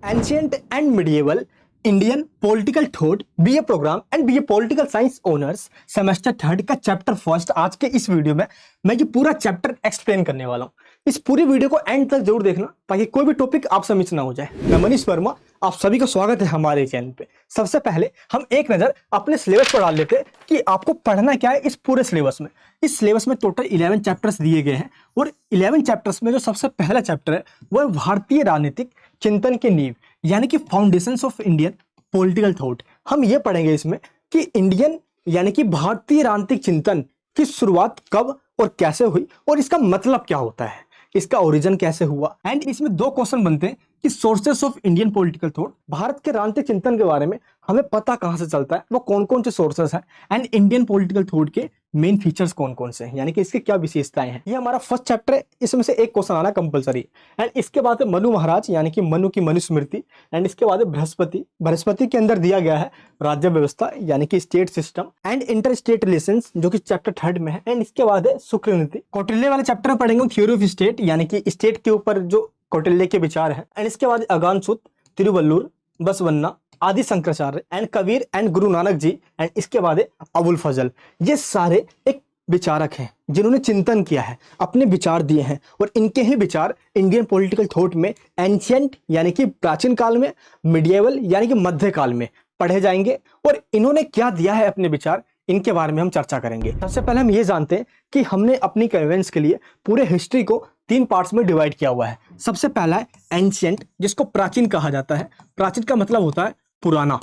Ancient and Medieval Indian Political Thought BA program and BA political science honours semester third का chapter first. आज के इस video में मैं ये पूरा चैप्टर एक्सप्लेन करने वाला हूँ। इस पूरी वीडियो को एंड तक जरूर देखना ताकि कोई भी टॉपिक आपसे मिस ना हो जाए। मैं मनीष वर्मा, आप सभी का स्वागत है हमारे चैनल पे। सबसे पहले हम एक नजर अपने सिलेबस पर डाल लेते हैं कि आपको पढ़ना क्या है इस पूरे सिलेबस में। इस सिलेबस में टोटल 11 चैप्टर्स दिए गए हैं और 11 चैप्टर्स में जो सबसे पहला चैप्टर है वो है भारतीय राजनीतिक चिंतन की नींव, यानी कि foundations of Indian political thought. हम ये पढ़ेंगे इसमें कि इंडियन यानी कि भारतीय राजनीतिक चिंतन की शुरुआत कब और कैसे हुई और इसका मतलब क्या होता है, इसका ओरिजिन कैसे हुआ। एंड इसमें दो क्वेश्चन बनते हैं कि sources of Indian political thought, Bharat के राजनीतिक चिंतन के बारे में हमें पता कहां से चलता है, वो कौन कौन से सोर्सेस हैं, एंड इंडियन पॉलिटिकल थॉट के मेन फीचर्स कौन कौन से हैं, यानी कि इसकी क्या विशेषताएं हैं। ये हमारा फर्स्ट चैप्टर है, इसमें से एक क्वेश्चन आना कंपलसरी है। एंड इसके बाद है मनु महाराज, यानी कि मनु की मनुस्मृति। एंड इसके बाद है बृहस्पति। बृहस्पति के अंदर दिया गया है राज्य व्यवस्था, यानी कि state system and inter state relations, जो कि चैप्टर थर्ड में है। एंड इसके बाद है शुक्रनीति। कौटिल्य वाले चैप्टर में पढ़ेंगे थ्योरी ऑफ स्टेट, यानी कि स्टेट के ऊपर जो कौटिल्य के विचार है। एंड इसके बाद अगानसूत, तिरुवल्लुर, बसवन्ना, आदि Shankaracharya and Kabir and Guru Nanak ji. And इसके बाद है अबुल फजल। ये सारे एक विचारक हैं जिन्होंने चिंतन किया है, अपने विचार दिए हैं, और इनके ही विचार इंडियन पॉलिटिकल थॉट में एंशिएंट यानी कि प्राचीन काल में, मिडिएवल यानी कि मध्य काल में पढ़े जाएंगे। और इन्होंने क्या दिया है अपने विचार, इनके बारे में हम चर्चा करेंगे। सबसे पहले हम ये जानते हैं कि हमने अपनी कन्वेंस के लिए पूरे हिस्ट्री को 3 पार्ट्स में डिवाइड किया हुआ है। सबसे पहला है एंशिएंट, जिसको प्राचीन कहा जाता है। प्राचीन का मतलब होता है पुराना,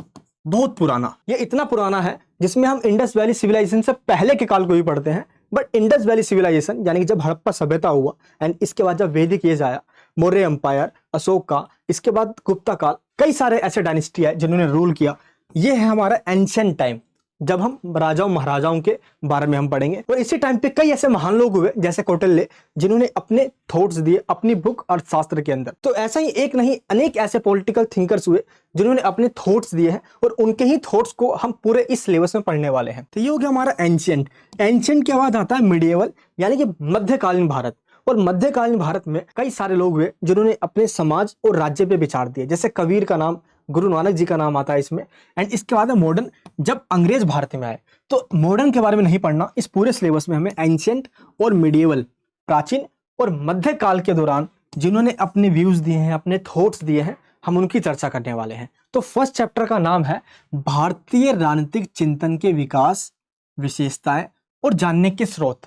बहुत पुराना। ये इतना पुराना है जिसमें हम इंडस वैली सिविलाइजेशन से पहले के काल को भी पढ़ते हैं। बट इंडस वैली सिविलाइजेशन यानी कि जब हड़प्पा सभ्यता हुआ, एंड इसके बाद जब वैदिक एज आया, मौर्य एम्पायर, अशोक का, इसके बाद गुप्ता काल, कई सारे ऐसे डायनेस्टी है जिन्होंने रूल किया। ये है हमारा एंशिएंट टाइम, जब हम राजाओं महाराजाओं के बारे में हम पढ़ेंगे। और इसी टाइम पे कई ऐसे महान लोग हुए जैसे कौटिल्य, जिन्होंने अपने थॉट्स दिए अपनी बुक अर्थशास्त्र के अंदर। तो ऐसा ही एक नहीं अनेक ऐसे पॉलिटिकल थिंकर्स हुए जिन्होंने अपने थॉट्स दिए हैं, और उनके ही थॉट्स को हम पूरे इस सिलेबस में पढ़ने वाले हैं। तो ये हो गया हमारा एंशिएंट। एंशिएंट के बाद आता है मिडिएवल, यानी कि मध्यकालीन भारत। और मध्यकालीन भारत में कई सारे लोग हुए जिन्होंने अपने समाज और राज्य पे विचार दिए, जैसे कबीर का नाम, गुरु नानक जी का नाम आता है इसमें। एंड इसके बाद है मॉडर्न, जब अंग्रेज भारत में आए। तो मॉडर्न के बारे में नहीं पढ़ना, इस पूरे सिलेबस में हमें एंशिएंट और मिडिएवल, प्राचीन और मध्यकाल के दौरान जिन्होंने अपने व्यूज दिए हैं, अपने थॉट्स दिए हैं, हम उनकी चर्चा करने वाले हैं। तो फर्स्ट चैप्टर का नाम है भारतीय राजनीतिक चिंतन के विकास, विशेषताएं और जानने के स्रोत।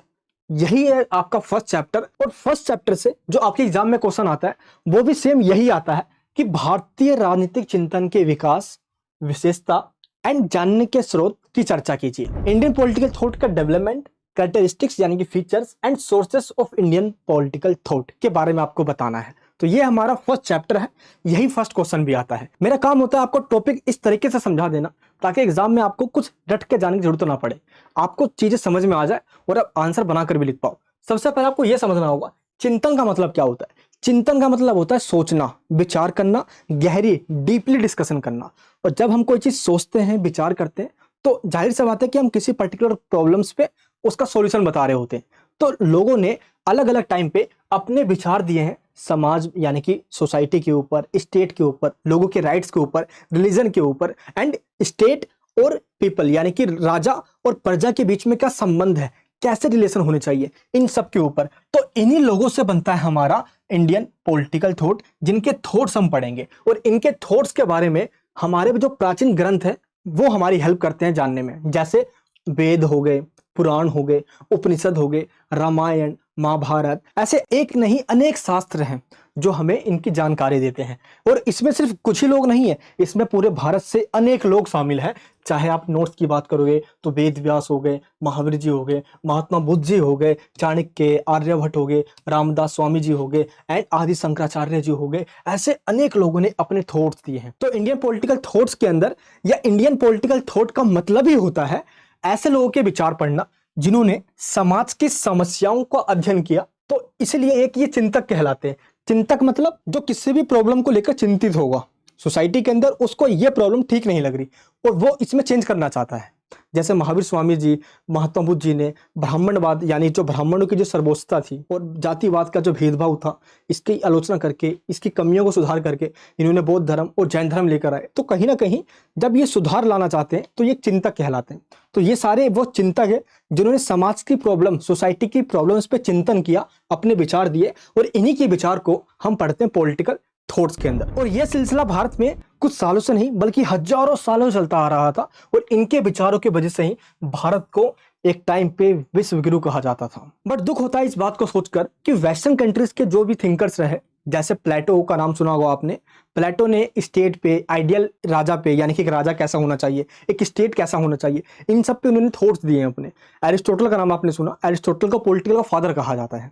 यही है आपका फर्स्ट चैप्टर। और फर्स्ट चैप्टर से जो आपके एग्जाम में क्वेश्चन आता है वो भी सेम यही आता है कि भारतीय राजनीतिक चिंतन के विकास, विशेषता एंड जानने के स्रोत की चर्चा कीजिए। इंडियन पॉलिटिकल थॉट का डेवलपमेंट, कैरेक्टरिस्टिक्स यानी कि features and sources of Indian political thought के बारे में आपको बताना है। तो ये हमारा फर्स्ट चैप्टर है, यही फर्स्ट क्वेश्चन भी आता है। मेरा काम होता है आपको टॉपिक इस तरीके से समझा देना ताकि एग्जाम में आपको कुछ रट के जाने की जरूरत ना पड़े, आपको चीजें समझ में आ जाए और आप आंसर बनाकर भी लिख पाओ। सबसे पहले आपको यह समझना होगा चिंतन का मतलब क्या होता है। चिंतन का मतलब होता है सोचना, विचार करना, गहरी डीपली डिस्कशन करना। और जब हम कोई चीज सोचते हैं, विचार करते हैं, तो जाहिर सी बात है कि हम किसी पर्टिकुलर प्रॉब्लम्स पे उसका सॉल्यूशन बता रहे होते हैं। तो लोगों ने अलग अलग टाइम पे अपने विचार दिए हैं समाज यानी कि सोसाइटी के ऊपर, स्टेट के ऊपर, लोगों के राइट्स के ऊपर, रिलीजन के ऊपर, एंड स्टेट और पीपल यानी कि राजा और प्रजा के बीच में क्या संबंध है, कैसे रिलेशन होने चाहिए, इन सब के ऊपर। तो इन्हीं लोगों से बनता है हमारा इंडियन पॉलिटिकल थॉट, जिनके थॉट्स हम पढ़ेंगे। और इनके थॉट्स के बारे में हमारे जो प्राचीन ग्रंथ है वो हमारी हेल्प करते हैं जानने में, जैसे वेद हो गए, पुराण हो गए, उपनिषद हो गए, रामायण, महाभारत, ऐसे एक नहीं अनेक शास्त्र हैं जो हमें इनकी जानकारी देते हैं। और इसमें सिर्फ कुछ ही लोग नहीं है, इसमें पूरे भारत से अनेक लोग शामिल हैं। चाहे आप नोट्स की बात करोगे तो वेद व्यास हो गए, महावीर जी हो गए, महात्मा बुद्ध जी हो गए, चाणक्य, आर्यभट्ट हो गए, रामदास स्वामी जी हो गए, एंड आदि शंकराचार्य जी हो गए। ऐसे अनेक लोगों ने अपने थॉट्स दिए हैं। तो इंडियन पॉलिटिकल थॉट्स के अंदर, या इंडियन पॉलिटिकल थॉट का मतलब ही होता है ऐसे लोगों के विचार पढ़ना जिन्होंने समाज की समस्याओं का अध्ययन किया। तो इसलिए एक ये चिंतक कहलाते हैं। चिंतक मतलब जो किसी भी प्रॉब्लम को लेकर चिंतित होगा, सोसाइटी के अंदर उसको ये प्रॉब्लम ठीक नहीं लग रही और वो इसमें चेंज करना चाहता है, जैसे महावीर स्वामी जी, महात्मा बुद्ध जी ने ब्राह्मणवाद यानी जो ब्राह्मणों की जो सर्वोच्चता थी और जातिवाद का जो भेदभाव था, इसकी आलोचना करके, इसकी कमियों को सुधार करके इन्होंने बौद्ध धर्म और जैन धर्म लेकर आए। तो कहीं ना कहीं जब ये सुधार लाना चाहते हैं तो ये चिंतक कहलाते हैं। तो ये सारे वो चिंतक है जिन्होंने समाज की प्रॉब्लम, सोसाइटी की प्रॉब्लम्स पे चिंतन किया, अपने विचार दिए, और इन्हीं के विचार को हम पढ़ते हैं पॉलिटिकल थॉट्स के अंदर। और यह सिलसिला भारत में कुछ सालों से नहीं बल्कि हजारों सालों से चलता आ रहा था, और इनके विचारों की वजह से ही भारत को एक टाइम पे विश्व गुरु कहा जाता था। बट दुख होता है इस बात को सोचकर कि वेस्टर्न कंट्रीज के जो भी थिंकर्स रहे, जैसे प्लेटो का नाम सुना होगा आपने। प्लेटो ने स्टेट पे, आइडियल राजा पे, यानी कि एक राजा कैसा होना चाहिए, एक स्टेट कैसा होना चाहिए, इन सब पे उन्होंने थॉट्स दिए हैं अपने। एरिस्टोटल का नाम आपने सुना, एरिस्टोटल को पॉलिटिकल का फादर कहा जाता है।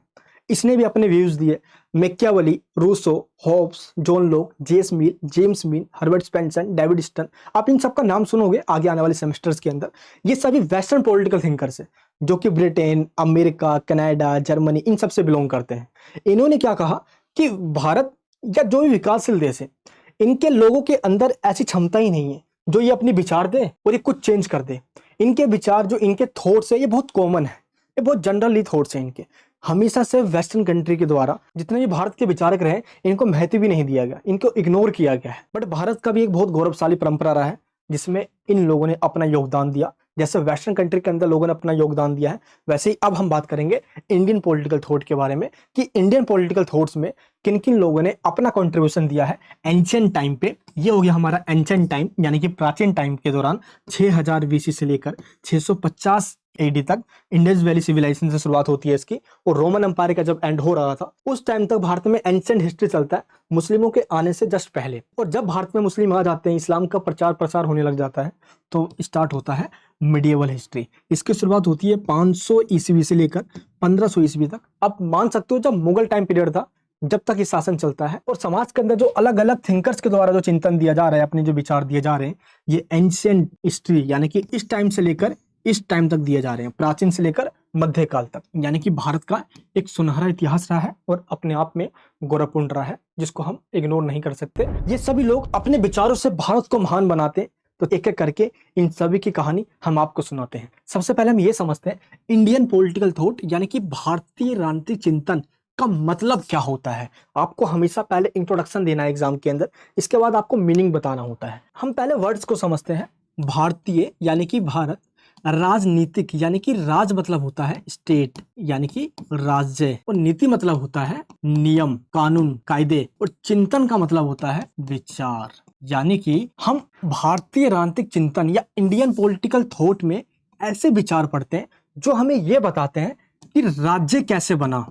इसने भी अपने व्यूज दिए। Machiavelli, Rousseau, Hobbes, John Locke, James Mill, Herbert Spencer, David Easton, आप इन सबका नाम सुनोगे आगे आने वाले सेमेस्टर्स के अंदर। ये सभी वेस्टर्न पॉलिटिकल थिंकर्स हैं जो कि ब्रिटेन, अमेरिका, कनाडा, जर्मनी, इन सब से बिलोंग करते हैं। इन्होंने क्या कहा कि भारत या जो भी विकासशील देश है, इनके लोगों के अंदर ऐसी क्षमता ही नहीं है जो ये अपने विचार दे और ये कुछ चेंज कर दे। इनके विचार, जो इनके थॉट्स है, ये बहुत कॉमन है, ये बहुत जनरली थॉट्स हैं इनके। हमेशा से वेस्टर्न कंट्री के द्वारा जितने भी भारत के विचारक रहे, इनको महत्व भी नहीं दिया गया, इनको इग्नोर किया गया है। बट भारत का भी एक बहुत गौरवशाली परंपरा रहा है जिसमें इन लोगों ने अपना योगदान दिया। जैसे वेस्टर्न कंट्री के अंदर लोगों ने अपना योगदान दिया है, वैसे ही अब हम बात करेंगे इंडियन पॉलिटिकल थॉट के बारे में कि इंडियन पॉलिटिकल थॉट्स में किन किन लोगों ने अपना कंट्रीब्यूशन दिया है एंशिएंट टाइम पे। ये हो गया हमारा एंशिएंट टाइम, यानी कि प्राचीन टाइम के दौरान 6000 बीसी से लेकर 650 एडी तक इंडस वैली सिविलाइजेशन से शुरुआत होती है इसकी, और रोमन एम्पायर का जब एंड हो रहा था उस टाइम तक भारत में एंशिएंट हिस्ट्री चलता है, मुस्लिमों के आने से जस्ट पहले। और जब भारत में मुस्लिम आ जाते हैं, इस्लाम का प्रचार प्रसार होने लग जाता है, तो स्टार्ट होता है मिडिएवल हिस्ट्री। इसकी शुरुआत होती है 500 ईस्वी से लेकर 1500 ईस्वी तक। आप मान सकते हो जब मुगल टाइम पीरियड था, जब तक ये शासन चलता है। और समाज के अंदर जो अलग अलग थिंकर्स के द्वारा जो चिंतन दिया जा रहा है, अपने जो विचार दिए जा रहे हैं, ये एंशिएंट हिस्ट्री यानी कि इस टाइम से लेकर इस टाइम तक दिए जा रहे हैं, प्राचीन से लेकर मध्यकाल तक। यानी कि भारत का एक सुनहरा इतिहास रहा है और अपने आप में गौरवपूर्ण रहा है, जिसको हम इग्नोर नहीं कर सकते। ये सभी लोग अपने विचारों से भारत को महान बनाते हैं। तो एक एक करके इन सभी की कहानी हम आपको सुनाते हैं। सबसे पहले हम ये समझते हैं इंडियन पॉलिटिकल थॉट यानी कि भारतीय राजनीतिक चिंतन का मतलब क्या होता है। आपको हमेशा पहले इंट्रोडक्शन देना है एग्जाम के अंदर, इसके बाद आपको मीनिंग बताना होता है। हम पहले वर्ड्स को समझते हैं। भारतीय यानी कि भारत, राजनीतिक यानी कि राज मतलब होता है स्टेट यानी कि राज्य, और नीति मतलब होता है नियम, कानून, कायदे, और चिंतन का मतलब होता है विचार। यानी कि हम भारतीय राजनीतिक चिंतन या इंडियन पॉलिटिकल थॉट में ऐसे विचार पढ़ते हैं जो हमें यह बताते हैं कि राज्य कैसे बना,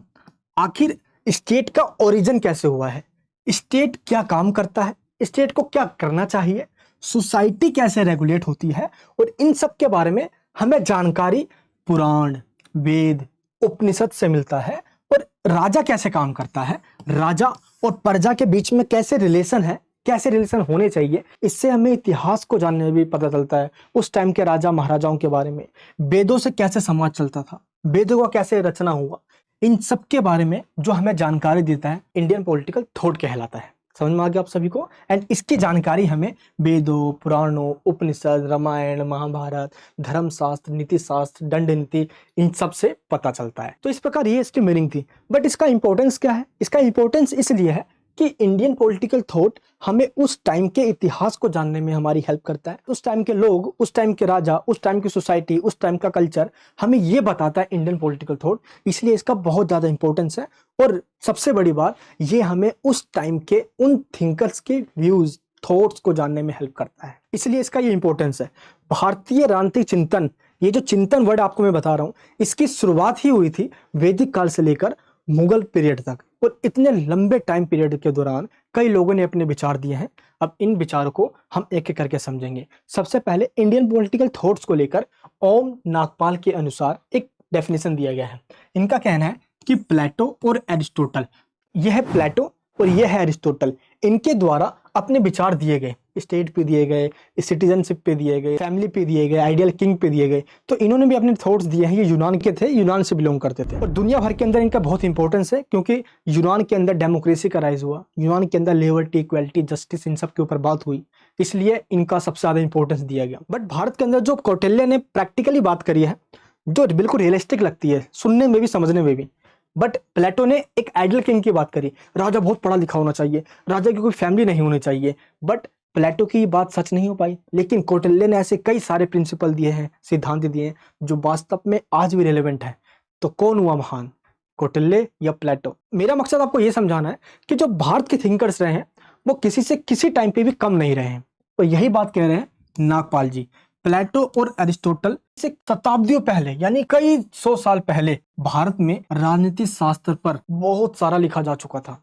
आखिर स्टेट का ओरिजिन कैसे हुआ है, स्टेट क्या काम करता है, स्टेट को क्या करना चाहिए, सोसाइटी कैसे रेगुलेट होती है, और इन सब के बारे में हमें जानकारी पुराण, वेद, उपनिषद से मिलता है। और राजा कैसे काम करता है, राजा और प्रजा के बीच में कैसे रिलेशन है, कैसे रिलेशन होने चाहिए, इससे हमें इतिहास को जानने में भी पता चलता है, उस टाइम के राजा महाराजाओं के बारे में। वेदों से कैसे समाज चलता था, वेदों का कैसे रचना हुआ, इन सब के बारे में जो हमें जानकारी देता है इंडियन पॉलिटिकल थॉट कहलाता है। समझ में आ गया आप सभी को। एंड इसकी जानकारी हमें वेदों, पुराणों, उपनिषद, रामायण, महाभारत, धर्मशास्त्र, नीति शास्त्र, दंड नीति, इन सब से पता चलता है। तो इस प्रकार ये इसकी मीनिंग थी। बट इसका इंपॉर्टेंस क्या है? इसका इंपॉर्टेंस इसलिए है कि इंडियन पॉलिटिकल थॉट हमें उस टाइम के इतिहास को जानने में हमारी हेल्प करता है। उस टाइम के लोग, उस टाइम के राजा, उस टाइम की सोसाइटी, उस टाइम का कल्चर हमें ये बताता है इंडियन पॉलिटिकल थॉट, इसलिए इसका बहुत ज्यादा इंपॉर्टेंस है। और सबसे बड़ी बात, ये हमें उस टाइम के उन थिंकर्स के व्यूज, थॉट्स को जानने में हेल्प करता है, इसलिए इसका ये इंपॉर्टेंस है। भारतीय राजनीतिक चिंतन, ये जो चिंतन वर्ड आपको मैं बता रहा हूँ, इसकी शुरुआत ही हुई थी वैदिक काल से लेकर मुगल पीरियड तक, और इतने लंबे टाइम पीरियड के दौरान कई लोगों ने अपने विचार दिए हैं। अब इन विचारों को हम एक एक करके समझेंगे। सबसे पहले इंडियन पॉलिटिकल थॉट्स को लेकर ओम नागपाल के अनुसार एक डेफिनेशन दिया गया है। इनका कहना है कि प्लेटो और एरिस्टोटल, यह है प्लेटो और ये है एरिस्टोटल। इनके द्वारा अपने विचार दिए गए, स्टेट पे दिए गए, सिटीजनशिप पे दिए गए, फैमिली पे दिए गए, आइडियल किंग पे दिए गए। तो इन्होंने भी अपने थॉट्स दिए हैं। ये यूनान के थे, यूनान से बिलोंग करते थे और दुनिया भर के अंदर इनका बहुत इंपॉर्टेंस है, क्योंकि यूनान के अंदर डेमोक्रेसी का राइज हुआ, यूनान के अंदर लिबर्टी, इक्वालिटी, जस्टिस, इन सब के ऊपर बात हुई, इसलिए इनका सबसे ज्यादा इंपॉर्टेंस दिया गया। बट भारत के अंदर जो कौटिल्य ने प्रैक्टिकली बात करी है, जो बिल्कुल रियलिस्टिक लगती है सुनने में भी समझने में भी, बट प्लेटो ने एक आइडियल किंग की बात करी। राजा बहुत पढ़ा लिखा होना चाहिए, राजा की कोई फैमिली नहीं होनी चाहिए। बट प्लेटो की बात सच नहीं हो पाई, लेकिन कौटिल्य ने ऐसे कई सारे प्रिंसिपल दिए हैं, सिद्धांत दिए हैं, जो वास्तव में आज भी रिलेवेंट है। तो कौन हुआ महान, कौटिल्य या प्लेटो? मेरा मकसद आपको यह समझाना है कि जो भारत के थिंकर्स रहे हैं वो किसी से किसी टाइम पे भी कम नहीं रहे हैं। तो यही बात कह रहे हैं नागपाल जी। प्लेटो और एरिस्टोटल से शताब्दियों पहले, यानी कई 100 साल पहले, भारत में राजनीति शास्त्र पर बहुत सारा लिखा जा चुका था।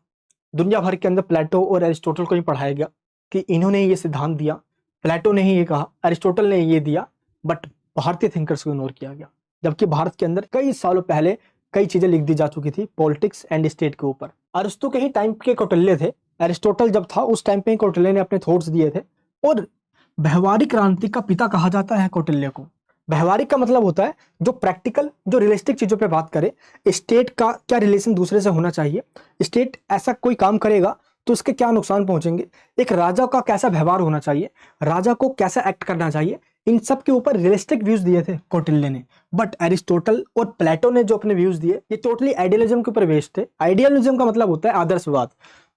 दुनिया भर के अंदर प्लेटो और एरिस्टोटल को ही पढ़ाया गया कि इन्होंने ये सिद्धांत दिया, प्लेटो ने ही ये कहा, एरिस्टोटल ने ये दिया, बट भारतीय थिंकर्स को इग्नोर किया गया। जबकि भारत के अंदर कई सालों पहले कई चीजें लिख दी जा चुकी थी पॉलिटिक्स एंड स्टेट के ऊपर। अरिस्टो के ही टाइम के कौटिल्य थे, एरिस्टोटल जब था उस टाइम पे ही कौटिल्य ने अपने थॉट्स दिए थे। और व्यवहारिक क्रांति का पिता कहा जाता है कौटिल्य को। व्यवहारिक का मतलब होता है जो प्रैक्टिकल, जो रियलिस्टिक चीजों पे बात करे। स्टेट का क्या रिलेशन दूसरे से होना चाहिए, स्टेट ऐसा कोई काम करेगा तो उसके क्या नुकसान पहुंचेंगे, एक राजा का कैसा व्यवहार होना चाहिए, राजा को कैसा एक्ट करना चाहिए, इन सब के ऊपर रियलिस्टिक व्यूज दिए थे कौटिल्य ने। बट एरिस्टोटल और प्लेटो ने जो अपने व्यूज दिए, ये टोटली आइडियलिज्म के ऊपर बेस्ड थे। आइडियलिज्म का मतलब होता है आदर्शवाद,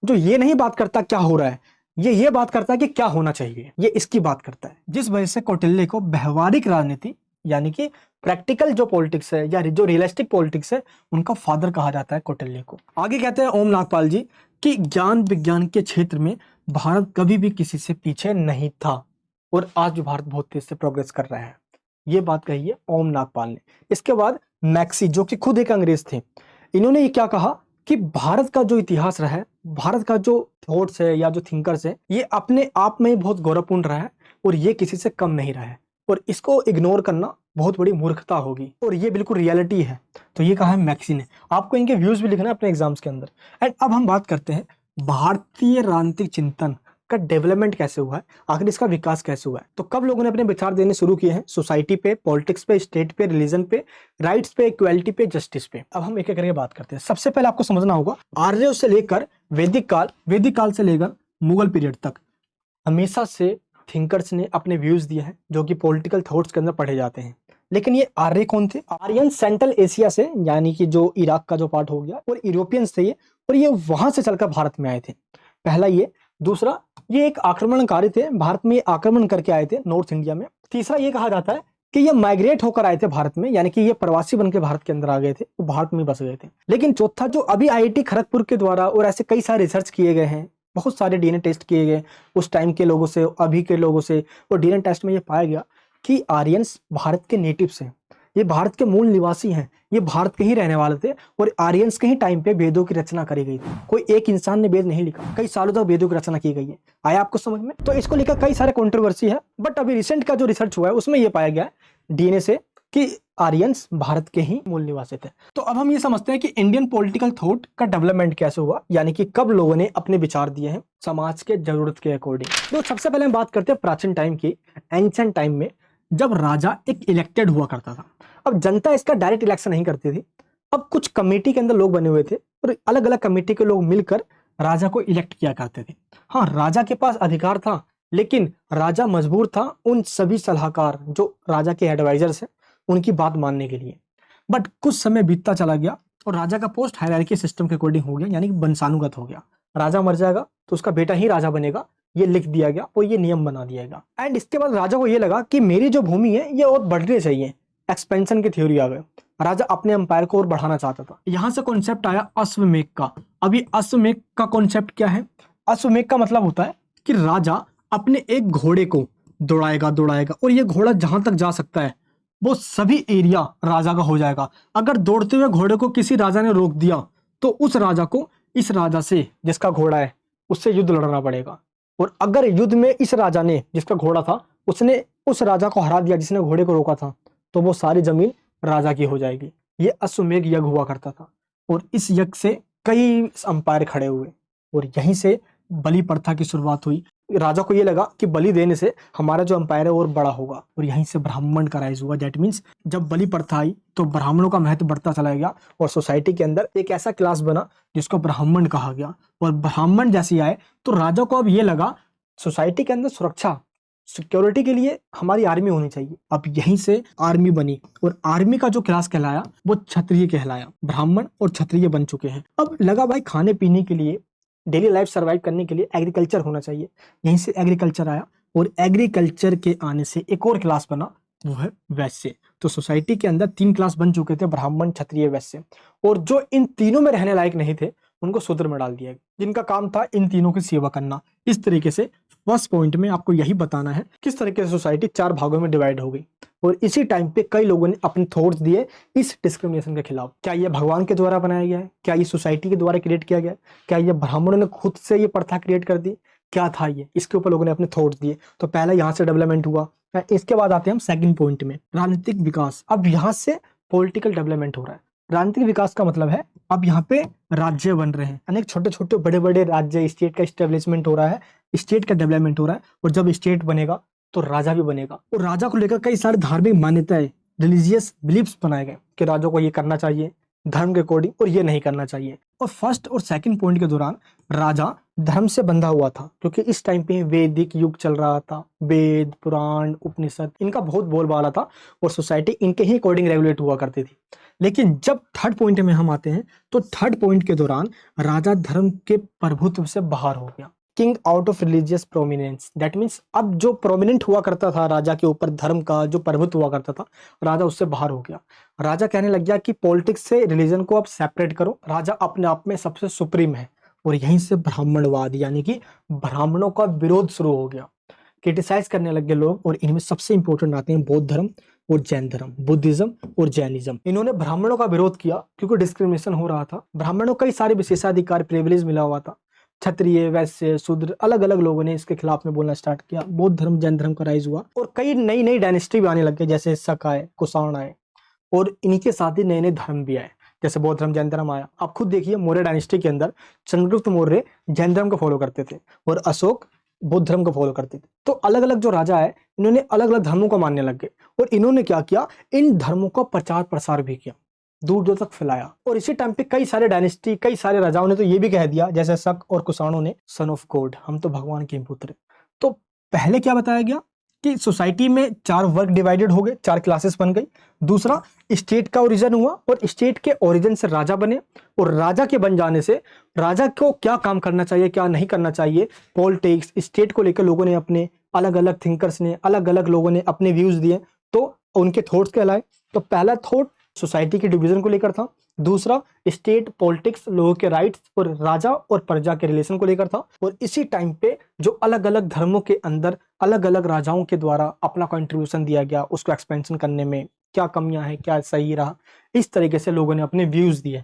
जो ये नहीं बात करता क्या हो रहा है, ये बात करता है कि क्या होना चाहिए, ये इसकी बात करता है। जिस वजह से कौटिल्य को व्यवहारिक राजनीति, यानी कि प्रैक्टिकल जो पॉलिटिक्स है या जो रियलिस्टिक पॉलिटिक्स है, उनका फादर कहा जाता है कौटिल्य को। आगे कहते हैं ओम नागपाल जी कि ज्ञान विज्ञान के क्षेत्र में भारत कभी भी किसी से पीछे नहीं था और आज भी भारत बहुत तेज से प्रोग्रेस कर रहा है। ये बात कही है ओम नागपाल ने। इसके बाद मैक्सी, जो कि खुद एक अंग्रेज थे, इन्होंने ये क्या कहा कि भारत का जो इतिहास रहा है, भारत का जो थॉट्स है या जो थिंकर्स है, ये अपने आप में बहुत गौरवपूर्ण रहा है और ये किसी से कम नहीं रहा है, और इसको इग्नोर करना बहुत बड़ी मूर्खता होगी, और ये बिल्कुल रियलिटी है। तो ये कहा है मैक्सी ने। आपको इनके व्यूज भी लिखना है अपने एग्जाम्स के अंदर। एंड अब हम बात करते हैं भारतीय राजनीतिक चिंतन का डेवलपमेंट कैसे हुआ है, आखिर इसका विकास कैसे हुआ है। तो कब लोगों ने अपने विचार देने शुरू किए हैं, सोसाइटी पे, पॉलिटिक्स पे, स्टेट पे, रिलीजन पे, राइट्स पे, इक्वालिटी पे, जस्टिस पे। अब हम एक एक करके बात करते हैं। सबसे पहले आपको समझना होगा, आर्यों से लेकर वैदिक काल से लेकर मुगल पीरियड तक हमेशा से थिंकर्स ने अपने व्यूज दिए हैं, जो कि पॉलिटिकल थॉट्स के अंदर पढ़े जाते हैं। लेकिन ये आर्य कौन थे? आर्यन सेंट्रल एशिया से, यानी कि जो इराक का जो पार्ट हो गया, और यूरोपियंस थे ये, और ये वहां से चलकर भारत में आए थे। पहला ये। दूसरा, ये एक आक्रमणकारी थे, भारत में आक्रमण करके आए थे नॉर्थ इंडिया में। तीसरा, ये कहा जाता है कि ये माइग्रेट होकर आए थे भारत में, यानी कि ये प्रवासी बनकर भारत के अंदर आ गए थे, वो भारत में बस गए थे। लेकिन चौथा, जो अभी आईआईटी खड़गपुर के द्वारा और ऐसे कई सारे रिसर्च किए गए हैं, बहुत सारे डीएनए टेस्ट किए गए उस टाइम के लोगों से, अभी के लोगों से, और डीएनए टेस्ट में ये पाया गया कि आर्यंस भारत के नेटिव्स हैं, ये भारत के मूल निवासी हैं, ये भारत के ही रहने वाले थे, और आर्यंस के ही टाइम पे वेदों की रचना करी गई थी। कोई एक इंसान ने वेद नहीं लिखा, कई सालों तक वेदों की रचना की गई है। आया आपको समझ में? तो इसको लेकर कई सारे कंट्रोवर्सी है, बट अभी रिसेंट का जो रिसर्च हुआ है उसमें यह पाया गया डीएनए से कि आर्यंस भारत के ही मूल निवासी थे। तो अब हम ये समझते हैं कि इंडियन पॉलिटिकल थॉट का डेवलपमेंट कैसे हुआ, यानी कि कब लोगों ने अपने विचार दिए हैं समाज के जरूरत के अकॉर्डिंग। तो सबसे पहले हम बात करते हैं प्राचीन टाइम की, एंशिएंट टाइम में, जब राजा एक इलेक्टेड हुआ करता था। अब जनता इसका डायरेक्ट इलेक्शन नहीं करती थी, अब कुछ कमेटी के अंदर लोग बने हुए थे और अलग अलग कमेटी के लोग मिलकर राजा को इलेक्ट किया करते थे। हाँ, राजा के पास अधिकार था, लेकिन राजा मजबूर था उन सभी सलाहकार जो राजा के एडवाइजर्स हैं उनकी बात मानने के लिए। बट कुछ समय बीतता चला गया और राजा का पोस्ट हायरार्की सिस्टम के अकॉर्डिंग हो गया, यानी कि वंशानुगत हो गया। राजा मर जाएगा तो उसका बेटा ही राजा बनेगा, ये लिख दिया गया और ये नियम बना दिया गया। एंड इसके बाद राजा को ये लगा कि मेरी जो भूमि है ये और बढ़नी चाहिए, एक्सपेंशन की थ्योरी आ गई। राजा अपने अंपायर को और बढ़ाना चाहता था। यहां से कॉन्सेप्ट आया अश्वमेध का। अभी अश्वमेध का कॉन्सेप्ट क्या है? अश्वमेध का मतलब होता है कि राजा अपने एक घोड़े को दौड़ाएगा और ये घोड़ा जहां तक जा सकता है वो सभी एरिया राजा का हो जाएगा। अगर दौड़ते हुए घोड़े को किसी राजा ने रोक दिया तो उस राजा को इस राजा से, जिसका घोड़ा है, उससे युद्ध लड़ना पड़ेगा। और अगर युद्ध में इस राजा ने, जिसका घोड़ा था, उसने उस राजा को हरा दिया जिसने घोड़े को रोका था, तो वो सारी जमीन राजा की हो जाएगी। ये अश्वमेध यज्ञ हुआ करता था और इस यज्ञ से कई अंपायर खड़े हुए, और यहीं से बलि प्रथा की शुरुआत हुई। राजा को ये लगा कि बलि देने से हमारा जो एम्पायर है और बड़ा होगा, और यहीं से ब्राह्मण का राइज हुआ। दैट मीन्स जब बलि प्रथा आई तो ब्राह्मणों का महत्व बढ़ता चला गया और सोसाइटी के अंदर एक ऐसा क्लास बना जिसको ब्राह्मण कहा गया। और ब्राह्मण जैसे आए तो राजा को अब ये लगा सोसाइटी के अंदर सुरक्षा सिक्योरिटी के लिए हमारी आर्मी होनी चाहिए। अब यहीं से आर्मी बनी और आर्मी का जो क्लास कहलाया वो क्षत्रिय कहलाया। ब्राह्मण और क्षत्रिय बन चुके हैं। अब लगा भाई खाने पीने के लिए, डेली लाइफ सरवाइव करने के लिए एग्रीकल्चर होना चाहिए। यहीं से एग्रीकल्चर आया और एग्रीकल्चर के आने से एक और क्लास बना, वो है वैश्य। तो सोसाइटी के अंदर 3 क्लास बन चुके थे, ब्राह्मण, क्षत्रिय, वैश्य। और जो इन तीनों में रहने लायक नहीं थे उनको शूद्र में डाल दिया गया, जिनका काम था इन तीनों की सेवा करना। इस तरीके से फर्स्ट पॉइंट में आपको यही बताना है किस तरीके से सोसाइटी 4 भागों में डिवाइड हो गई। और इसी टाइम पे कई लोगों ने अपने थॉट्स दिए इस डिस्क्रिमिनेशन के खिलाफ। क्या ये भगवान के द्वारा बनाया गया है? क्या ये सोसाइटी के द्वारा क्रिएट किया गया? क्या ये ब्राह्मणों ने खुद से ये प्रथा क्रिएट कर दी? क्या था ये? इसके ऊपर लोगों ने अपने थॉट्स दिए। तो पहला यहाँ से डेवलपमेंट हुआ। इसके बाद आते हैं हम सेकंड पॉइंट में, राजनीतिक विकास। अब यहाँ से पॉलिटिकल डेवलपमेंट हो रहा है। राजनीतिक विकास का मतलब है अब यहाँ पे राज्य बन रहे हैं, अनेक छोटे छोटे बड़े बड़े राज्य, स्टेट का स्टेब्लिशमेंट हो रहा है, स्टेट का डेवलपमेंट हो रहा है। और जब स्टेट बनेगा तो राजा भी बनेगा। और राजा को लेकर कई सारे धार्मिक मान्यताएं, रिलीजियस बिलीफ्स बनाए गए कि राजा को ये करना चाहिए धर्म के अकॉर्डिंग और ये नहीं करना चाहिए। और फर्स्ट और सेकंड पॉइंट के दौरान राजा धर्म से बंधा हुआ था, क्योंकि इस टाइम पे वैदिक युग चल रहा था। वेद, पुराण, उपनिषद, इनका बहुत बोलबाला था और सोसाइटी इनके ही अकॉर्डिंग रेगुलेट हुआ करती थी। लेकिन जब थर्ड पॉइंट में हम आते हैं तो थर्ड पॉइंट के दौरान राजा धर्म के प्रभुत्व से बाहर हो गया। King out of religious prominence. That means अब जो प्रोमिनेंट हुआ करता था राजा के ऊपर, धर्म का जो प्रभुत्व हुआ करता था, राजा उससे बाहर हो गया। राजा कहने लग गया कि पॉलिटिक्स से रिलीजन को आप सेपरेट करो, राजा अपने आप में सबसे सुप्रीम है। और यहीं से ब्राह्मणवाद यानी कि ब्राह्मणों का विरोध शुरू हो गया, क्रिटिसाइज करने लग गए लोग। और इनमें सबसे इंपॉर्टेंट आते हैं बौद्ध धर्म और जैन धर्म, बुद्धिज्म और जैनिज्म। इन्होंने ब्राह्मणों का विरोध किया क्योंकि डिस्क्रिमिनेशन हो रहा था। ब्राह्मणों को कई सारे विशेषाधिकार, प्रिविलेज मिला हुआ था। क्षत्रिय, वैश्य, शूद्र, अलग अलग लोगों ने इसके खिलाफ में बोलना स्टार्ट किया। बौद्ध धर्म, जैन धर्म का राइज हुआ और कई नई नई डायनेस्टी भी आने लग गए, जैसे शक आए, कुषाण आए। और इनके साथ ही नए नए धर्म भी आए, जैसे बौद्ध धर्म, जैन धर्म आया। आप खुद देखिए मौर्य डायनेस्टी के अंदर चंद्रगुप्त मौर्य जैन धर्म को फॉलो करते थे और अशोक बौद्ध धर्म को फॉलो करते थे। तो अलग अलग जो राजा है इन्होंने अलग अलग धर्मों को मानने लग गए। और इन्होंने क्या किया, इन धर्मों का प्रचार प्रसार भी किया, दूर दूर तक फैलाया। और इसी टाइम पे कई सारे डायनेस्टी, कई सारे राजाओं ने तो ये भी कह दिया, जैसे शक और कुषाणों ने, सन ऑफ गॉड, हम तो भगवान के पुत्र। तो पहले क्या बताया गया कि सोसाइटी में 4 वर्ग डिवाइडेड हो गए, 4 क्लासेस बन गई। दूसरा, स्टेट का ओरिजिन हुआ और स्टेट के ओरिजिन से राजा बने। और राजा के बन जाने से राजा को क्या काम करना चाहिए, क्या नहीं करना चाहिए, पॉलिटिक्स, स्टेट को लेकर लोगों ने अपने अलग अलग थिंकर्स ने, अलग अलग लोगों ने अपने व्यूज दिए, तो उनके थॉट्स कहलाए। तो पहला थॉट सोसाइटी के डिवीजन को लेकर था। दूसरा, स्टेट, पॉलिटिक्स, लोगों के राइट्स और राजा और प्रजा के रिलेशन को लेकर था। और इसी टाइम पे जो अलग अलग धर्मों के अंदर अलग अलग राजाओं के द्वारा अपना कंट्रीब्यूशन दिया गया, उसको एक्सपेंशन करने में क्या कमियां हैं, क्या सही रहा, इस तरीके से लोगों ने अपने व्यूज दिए।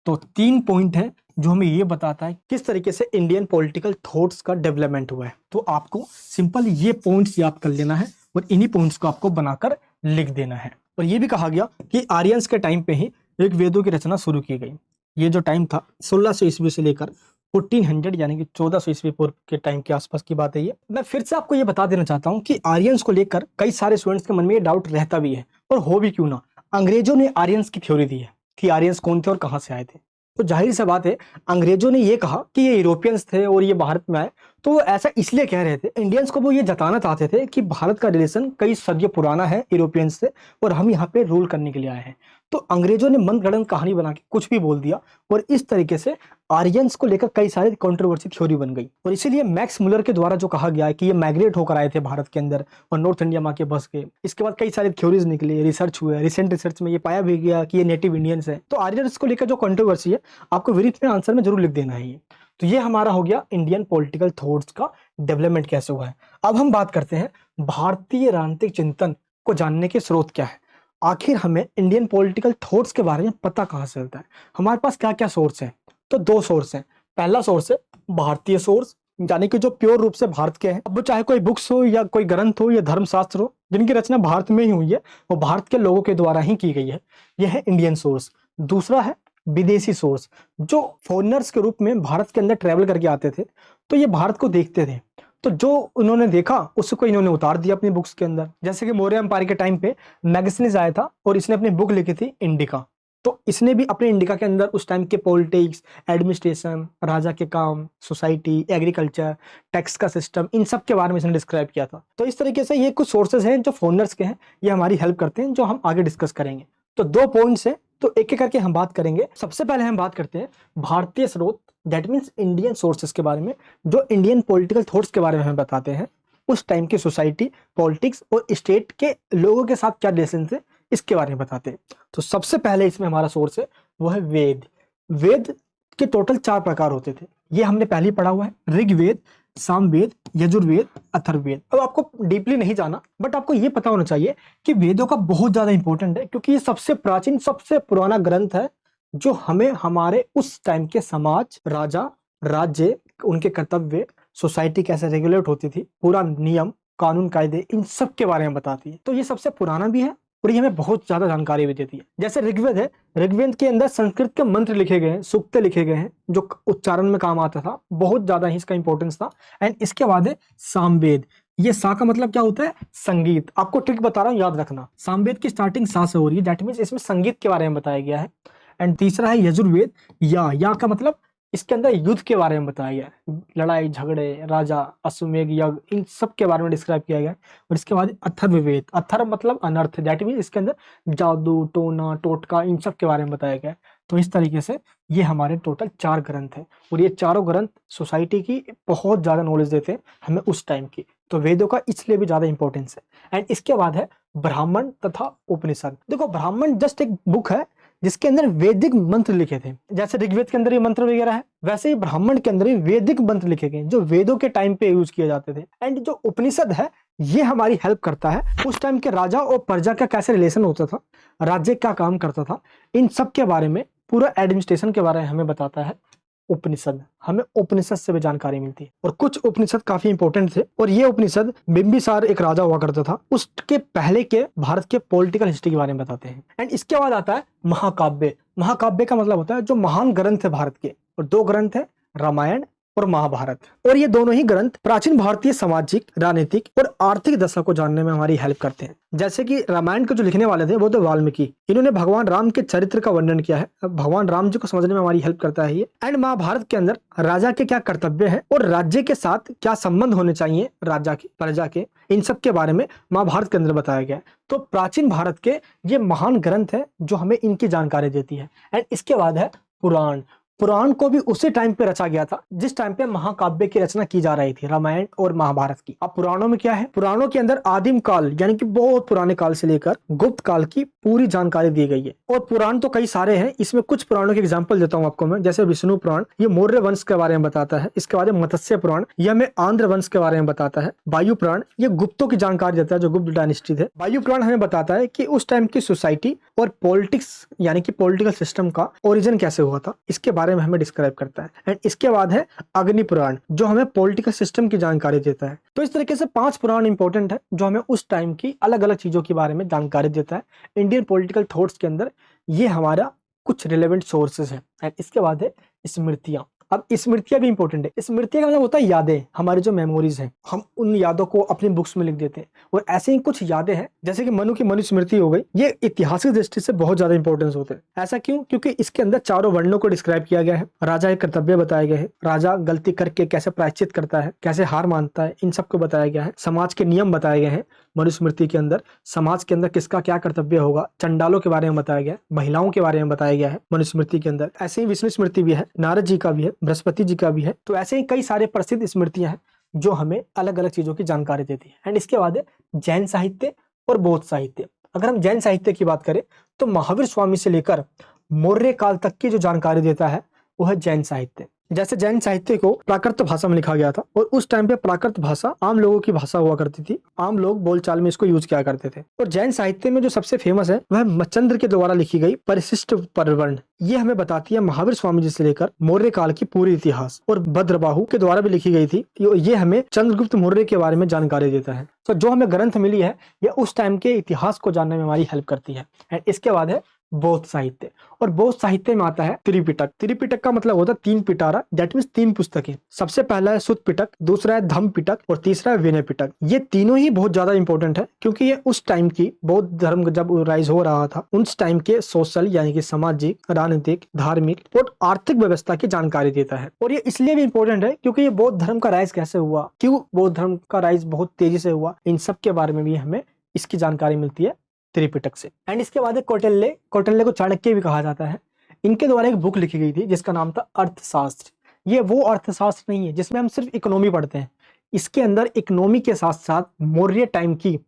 तो 3 पॉइंट है जो हमें ये बताता है किस तरीके से इंडियन पॉलिटिकल थॉट्स का डेवलपमेंट हुआ है। तो आपको सिंपल ये पॉइंट्स याद कर लेना है और इन्हीं पॉइंट्स को आपको बनाकर लिख देना है। और ये भी कहा गया कि आर्यंस के टाइम पे ही एक वेदों की रचना शुरू की गई। ये जो टाइम था 1600 ईस्वी से लेकर 1400 यानी कि 1400 ईस्वी पूर्व के टाइम के आसपास की बात है ये। मैं फिर से आपको ये बता देना चाहता हूँ कि आर्यंस को लेकर कई सारे स्टूडेंट्स के मन में ये डाउट रहता भी है, और हो भी क्यों ना। अंग्रेजों ने आर्यंस की थ्योरी दी है कि आर्यंस कौन थे और कहाँ से आए थे। तो जाहिर सी बात है, अंग्रेजों ने ये कहा कि ये यूरोपियंस थे और ये भारत में आए। तो वो ऐसा इसलिए कह रहे थे, इंडियंस को वो ये जताना चाहते थे कि भारत का रिलेशन कई सदियों पुराना है यूरोपियंस से और हम यहाँ पे रूल करने के लिए आए हैं। तो अंग्रेजों ने मन गढ़ंत कहानी बना के कुछ भी बोल दिया और इस तरीके से आर्यंस को लेकर कई सारी कंट्रोवर्सी थ्योरी बन गई। और इसीलिए मैक्स मुलर के द्वारा जो कहा गया है कि ये माइग्रेट होकर आए थे भारत के अंदर और नॉर्थ इंडिया में आके बस गए। इसके बाद कई सारी थ्योरीज निकली, रिसर्च हुए, रिसेंट रिसर्च में ये पाया भी गया कि ये नेटिव इंडियंस है। तो आर्यंस को लेकर जो कंट्रोवर्सी है आपको रिटन आंसर में जरूर लिख देना है ये। तो ये हमारा हो गया इंडियन पॉलिटिकल थॉट्स का डेवलपमेंट कैसे हुआ है। अब हम बात करते हैं भारतीय राजनीतिक चिंतन को जानने के स्रोत क्या है। आखिर हमें इंडियन पॉलिटिकल थॉट्स के बारे में पता कहाँ से चलता है। हमारे पास क्या क्या सोर्स हैं, तो 2 सोर्स हैं। पहला सोर्स है भारतीय सोर्स, यानी कि जो प्योर रूप से भारत के हैं। अब वो चाहे कोई बुक्स हो या कोई ग्रंथ हो या धर्मशास्त्र हो, जिनकी रचना भारत में ही हुई है, वो भारत के लोगों के द्वारा ही की गई है, यह है इंडियन सोर्स। दूसरा है विदेशी सोर्स, जो फॉरेनर्स के रूप में भारत के अंदर ट्रेवल करके आते थे, तो ये भारत को देखते थे, तो जो उन्होंने देखा उसको इन्होंने उतार दिया अपनी बुक्स के अंदर। जैसे कि मौर्य एम्पायर के टाइम पे मैगजीन्स आया था और इसने अपनी बुक लिखी थी इंडिका, तो इसने भी अपने इंडिका के अंदर उस टाइम के पॉलिटिक्स, एडमिनिस्ट्रेशन, राजा के काम, सोसाइटी, एग्रीकल्चर, टैक्स का सिस्टम, इन सब के बारे में इसने डिस्क्राइब किया था। तो इस तरीके से ये कुछ सोर्सेज हैं जो फॉरेनर्स के हैं, ये हमारी हेल्प करते हैं, जो हम आगे डिस्कस करेंगे। तो 2 पॉइंट्स हैं, तो एक एक करके हम बात करेंगे। सबसे पहले हम बात करते हैं भारतीय स्रोत, दैट मीन्स इंडियन सोर्सेज के बारे में, जो इंडियन पॉलिटिकल थॉट्स के बारे में हमें बताते हैं, उस टाइम की सोसाइटी, पॉलिटिक्स और स्टेट के लोगों के साथ क्या रिलेशन थे, इसके बारे में बताते हैं। तो सबसे पहले इसमें हमारा सोर्स है वो है वेद। वेद के टोटल 4 प्रकार होते थे, ये हमने पहले ही पढ़ा हुआ है, ऋग्वेद, सामवेद, यजुर्वेद, अथर्ववेद। अब आपको डीपली नहीं जाना, बट आपको ये पता होना चाहिए कि वेदों का बहुत ज्यादा इंपॉर्टेंट है, क्योंकि ये सबसे प्राचीन, सबसे पुराना ग्रंथ है जो हमें हमारे उस टाइम के समाज, राजा, राज्य, उनके कर्तव्य, सोसाइटी कैसे रेगुलेट होती थी, पूरा नियम, कानून, कायदे, इन सब के बारे में बताती है। तो ये सबसे पुराना भी है और ये हमें बहुत ज्यादा जानकारी भी देती है। जैसे ऋग्वेद है, ऋग्वेद के अंदर संस्कृत के मंत्र लिखे गए हैं, सूक्त लिखे गए हैं, जो उच्चारण में काम आता था, बहुत ज्यादा ही इसका इंपॉर्टेंस था। एंड इसके बाद है सामवेद। ये सा का मतलब क्या होता है, संगीत। आपको ट्रिक बता रहा हूँ, याद रखना, सामवेद की स्टार्टिंग सा से हो रही है, दैट मीन्स इसमें संगीत के बारे में बताया गया है। एंड तीसरा है यजुर्वेद, या का मतलब इसके अंदर युद्ध के बारे में बताया गया है, लड़ाई झगड़े, राजा, अश्वमेध यज्ञ, इन सब के बारे में डिस्क्राइब किया गया है। और इसके बाद अथर्ववेद, अथर्व मतलब अनर्थ, दैट मीन इसके अंदर जादू, टोना, टोटका, इन सब के बारे में बताया गया है। तो इस तरीके से ये हमारे टोटल 4 ग्रंथ हैं, और ये चारों ग्रंथ सोसाइटी की बहुत ज्यादा नॉलेज देते हैं हमें उस टाइम की, तो वेदों का इसलिए भी ज्यादा इंपॉर्टेंस है। एंड इसके बाद है ब्राह्मण तथा उपनिषद। देखो, ब्राह्मण जस्ट एक बुक है जिसके अंदर वैदिक मंत्र लिखे थे, जैसे ऋग्वेद के अंदर ये मंत्र वगैरह है, वैसे ही ब्राह्मण के अंदर ही वैदिक मंत्र लिखे गए जो वेदों के टाइम पे यूज किए जाते थे। एंड जो उपनिषद है, ये हमारी हेल्प करता है उस टाइम के राजा और प्रजा का कैसे रिलेशन होता था, राज्य क्या काम करता था, इन सब के बारे में, पूरा एडमिनिस्ट्रेशन के बारे में हमें बताता है उपनिषद। हमें उपनिषद से भी जानकारी मिलती है, और कुछ उपनिषद काफी इंपॉर्टेंट थे। और ये उपनिषद, बिंबिसार एक राजा हुआ करता था, उसके पहले के भारत के पॉलिटिकल हिस्ट्री के बारे में बताते हैं। एंड इसके बाद आता है महाकाव्य। महाकाव्य का मतलब होता है जो महान ग्रंथ है भारत के, और 2 ग्रंथ है, रामायण और महाभारत। और ये दोनों ही ग्रंथ प्राचीन भारतीय सामाजिक, राजनीतिक और आर्थिक दशा को जानने में हमारी हेल्प करते हैं। जैसे कि रामायण के जो लिखने वाले थे वो तो वाल्मीकि, इन्होंने भगवान राम के चरित्र का वर्णन किया है, भगवान राम जी को समझने में हमारी हेल्प करता है ये। एंड महाभारत के अंदर राजा के क्या कर्तव्य है और राज्य के साथ क्या संबंध होने चाहिए, राजा के, प्रजा के, इन सब के बारे में महाभारत के अंदर बताया गया है। तो प्राचीन भारत के ये महान ग्रंथ है जो हमें इनकी जानकारी देती है। एंड इसके बाद है पुराण। पुराण को भी उसी टाइम पे रचा गया था जिस टाइम पे महाकाव्य की रचना की जा रही थी, रामायण और महाभारत की। अब पुराणों में क्या है, पुराणों के अंदर आदिम काल यानी कि बहुत पुराने काल से लेकर गुप्त काल की पूरी जानकारी दी गई है। और पुराण तो कई सारे हैं, इसमें कुछ पुराणों के एग्जांपल देता हूं आपको मैं। जैसे विष्णु पुराण, ये मौर्य वंश के बारे में बताता है। इसके बाद मत्स्य पुराण, ये हमें आंध्र वंश के बारे में बताता है। वायु पुराण, ये गुप्तों की जानकारी देता है, जो गुप्त डायनेस्टी थे। वायु पुराण हमें बताता है कि उस टाइम की सोसाइटी और पॉलिटिक्स यानी कि पॉलिटिकल सिस्टम का ओरिजिन कैसे हुआ था, इसके बारे में हमें डिस्क्राइब करता है। एंड इसके बाद है अग्नि पुराण, जो हमें पॉलिटिकल सिस्टम की जानकारी देता है। तो इस तरीके से 5 पुराण इंपॉर्टेंट है जो हमें उस टाइम की अलग अलग चीजों के बारे में जानकारी देता है इंडियन पॉलिटिकल थॉट्स के अंदर। ये हमारा कुछ रिलेवेंट सोर्सेज है। एंड इसके बाद है स्मृतियां। अब स्मृतियां भी इंपॉर्टेंट है। स्मृतियां का मतलब होता है यादें, हमारी जो मेमोरीज हैं, हम उन यादों को अपनी बुक्स में लिख देते हैं। और ऐसे ही कुछ यादें हैं, जैसे कि मनु की मनुस्मृति हो गई, ये ऐतिहासिक दृष्टि से बहुत ज्यादा इंपॉर्टेंस होते हैं। ऐसा क्यों? क्योंकि इसके अंदर चारों वर्णों को डिस्क्राइब किया गया है, राजा के कर्तव्य बताए गए हैं, राजा गलती करके कैसे प्रायश्चित करता है, कैसे हार मानता है, इन सबको बताया गया है। समाज के नियम बताए गए हैं मनुस्मृति के अंदर, समाज के अंदर किसका क्या कर्तव्य होगा, चंडालों के बारे में बताया गया है, महिलाओं के बारे में बताया गया है मनुस्मृति के अंदर। ऐसे ही विष्णु स्मृति भी है, नारद जी का भी है, बृहस्पति जी का भी है। तो ऐसे ही कई सारे प्रसिद्ध स्मृतियां हैं जो हमें अलग अलग चीजों की जानकारी देती है। एंड इसके बाद है जैन साहित्य और बौद्ध साहित्य। अगर हम जैन साहित्य की बात करें तो महावीर स्वामी से लेकर मौर्य काल तक की जो जानकारी देता है वो है जैन साहित्य। जैसे जैन साहित्य को प्राकृत भाषा में लिखा गया था, और उस टाइम पे प्राकृत भाषा आम लोगों की भाषा हुआ करती थी, आम लोग बोलचाल में इसको यूज किया करते थे। और जैन साहित्य में जो सबसे फेमस है वह मच्छंद्र के द्वारा लिखी गई परिशिष्ट पर्वण। ये हमें बताती है महावीर स्वामी जी से लेकर मौर्य काल की पूरी इतिहास। और भद्रबाहु के द्वारा भी लिखी गई थी, ये हमें चंद्रगुप्त मौर्य के बारे में जानकारी देता है। तो जो हमें ग्रंथ मिली है ये उस टाइम के इतिहास को जानने में हमारी हेल्प करती है। एंड इसके बाद है बौद्ध साहित्य। और बौद्ध साहित्य में आता है त्रिपिटक। त्रिपिटक का मतलब होता है तीन पिटारा, दैट मीन्स तीन पुस्तकें। सबसे पहला है सुत्त पिटक, दूसरा है धम्म पिटक और तीसरा है विनय पिटक। ये तीनों ही बहुत ज्यादा इंपॉर्टेंट है क्योंकि ये उस टाइम की बौद्ध धर्म जब राइज हो रहा था उस टाइम के सोशल यानी कि सामाजिक, राजनीतिक, धार्मिक और आर्थिक व्यवस्था की जानकारी देता है। और ये इसलिए भी इंपॉर्टेंट है क्योंकि ये बौद्ध धर्म का राइज कैसे हुआ, क्यों बौद्ध धर्म का राइज बहुत तेजी से हुआ, इन सब के बारे में भी हमें इसकी जानकारी मिलती है त्रिपिटक से। एंड इसके बाद है कौटिल्य। कौटिल्य को चाणक्य भी कहा जाता है। इनके द्वारा एक बुक लिखी गई थी जिसका नाम था अर्थशास्त्र। ये वो अर्थशास्त्र नहीं है जिसमें हम सिर्फ इकोनॉमी पढ़ते हैं। इसके अंदर इकोनॉमी के साथ साथ मौर्य टाइम की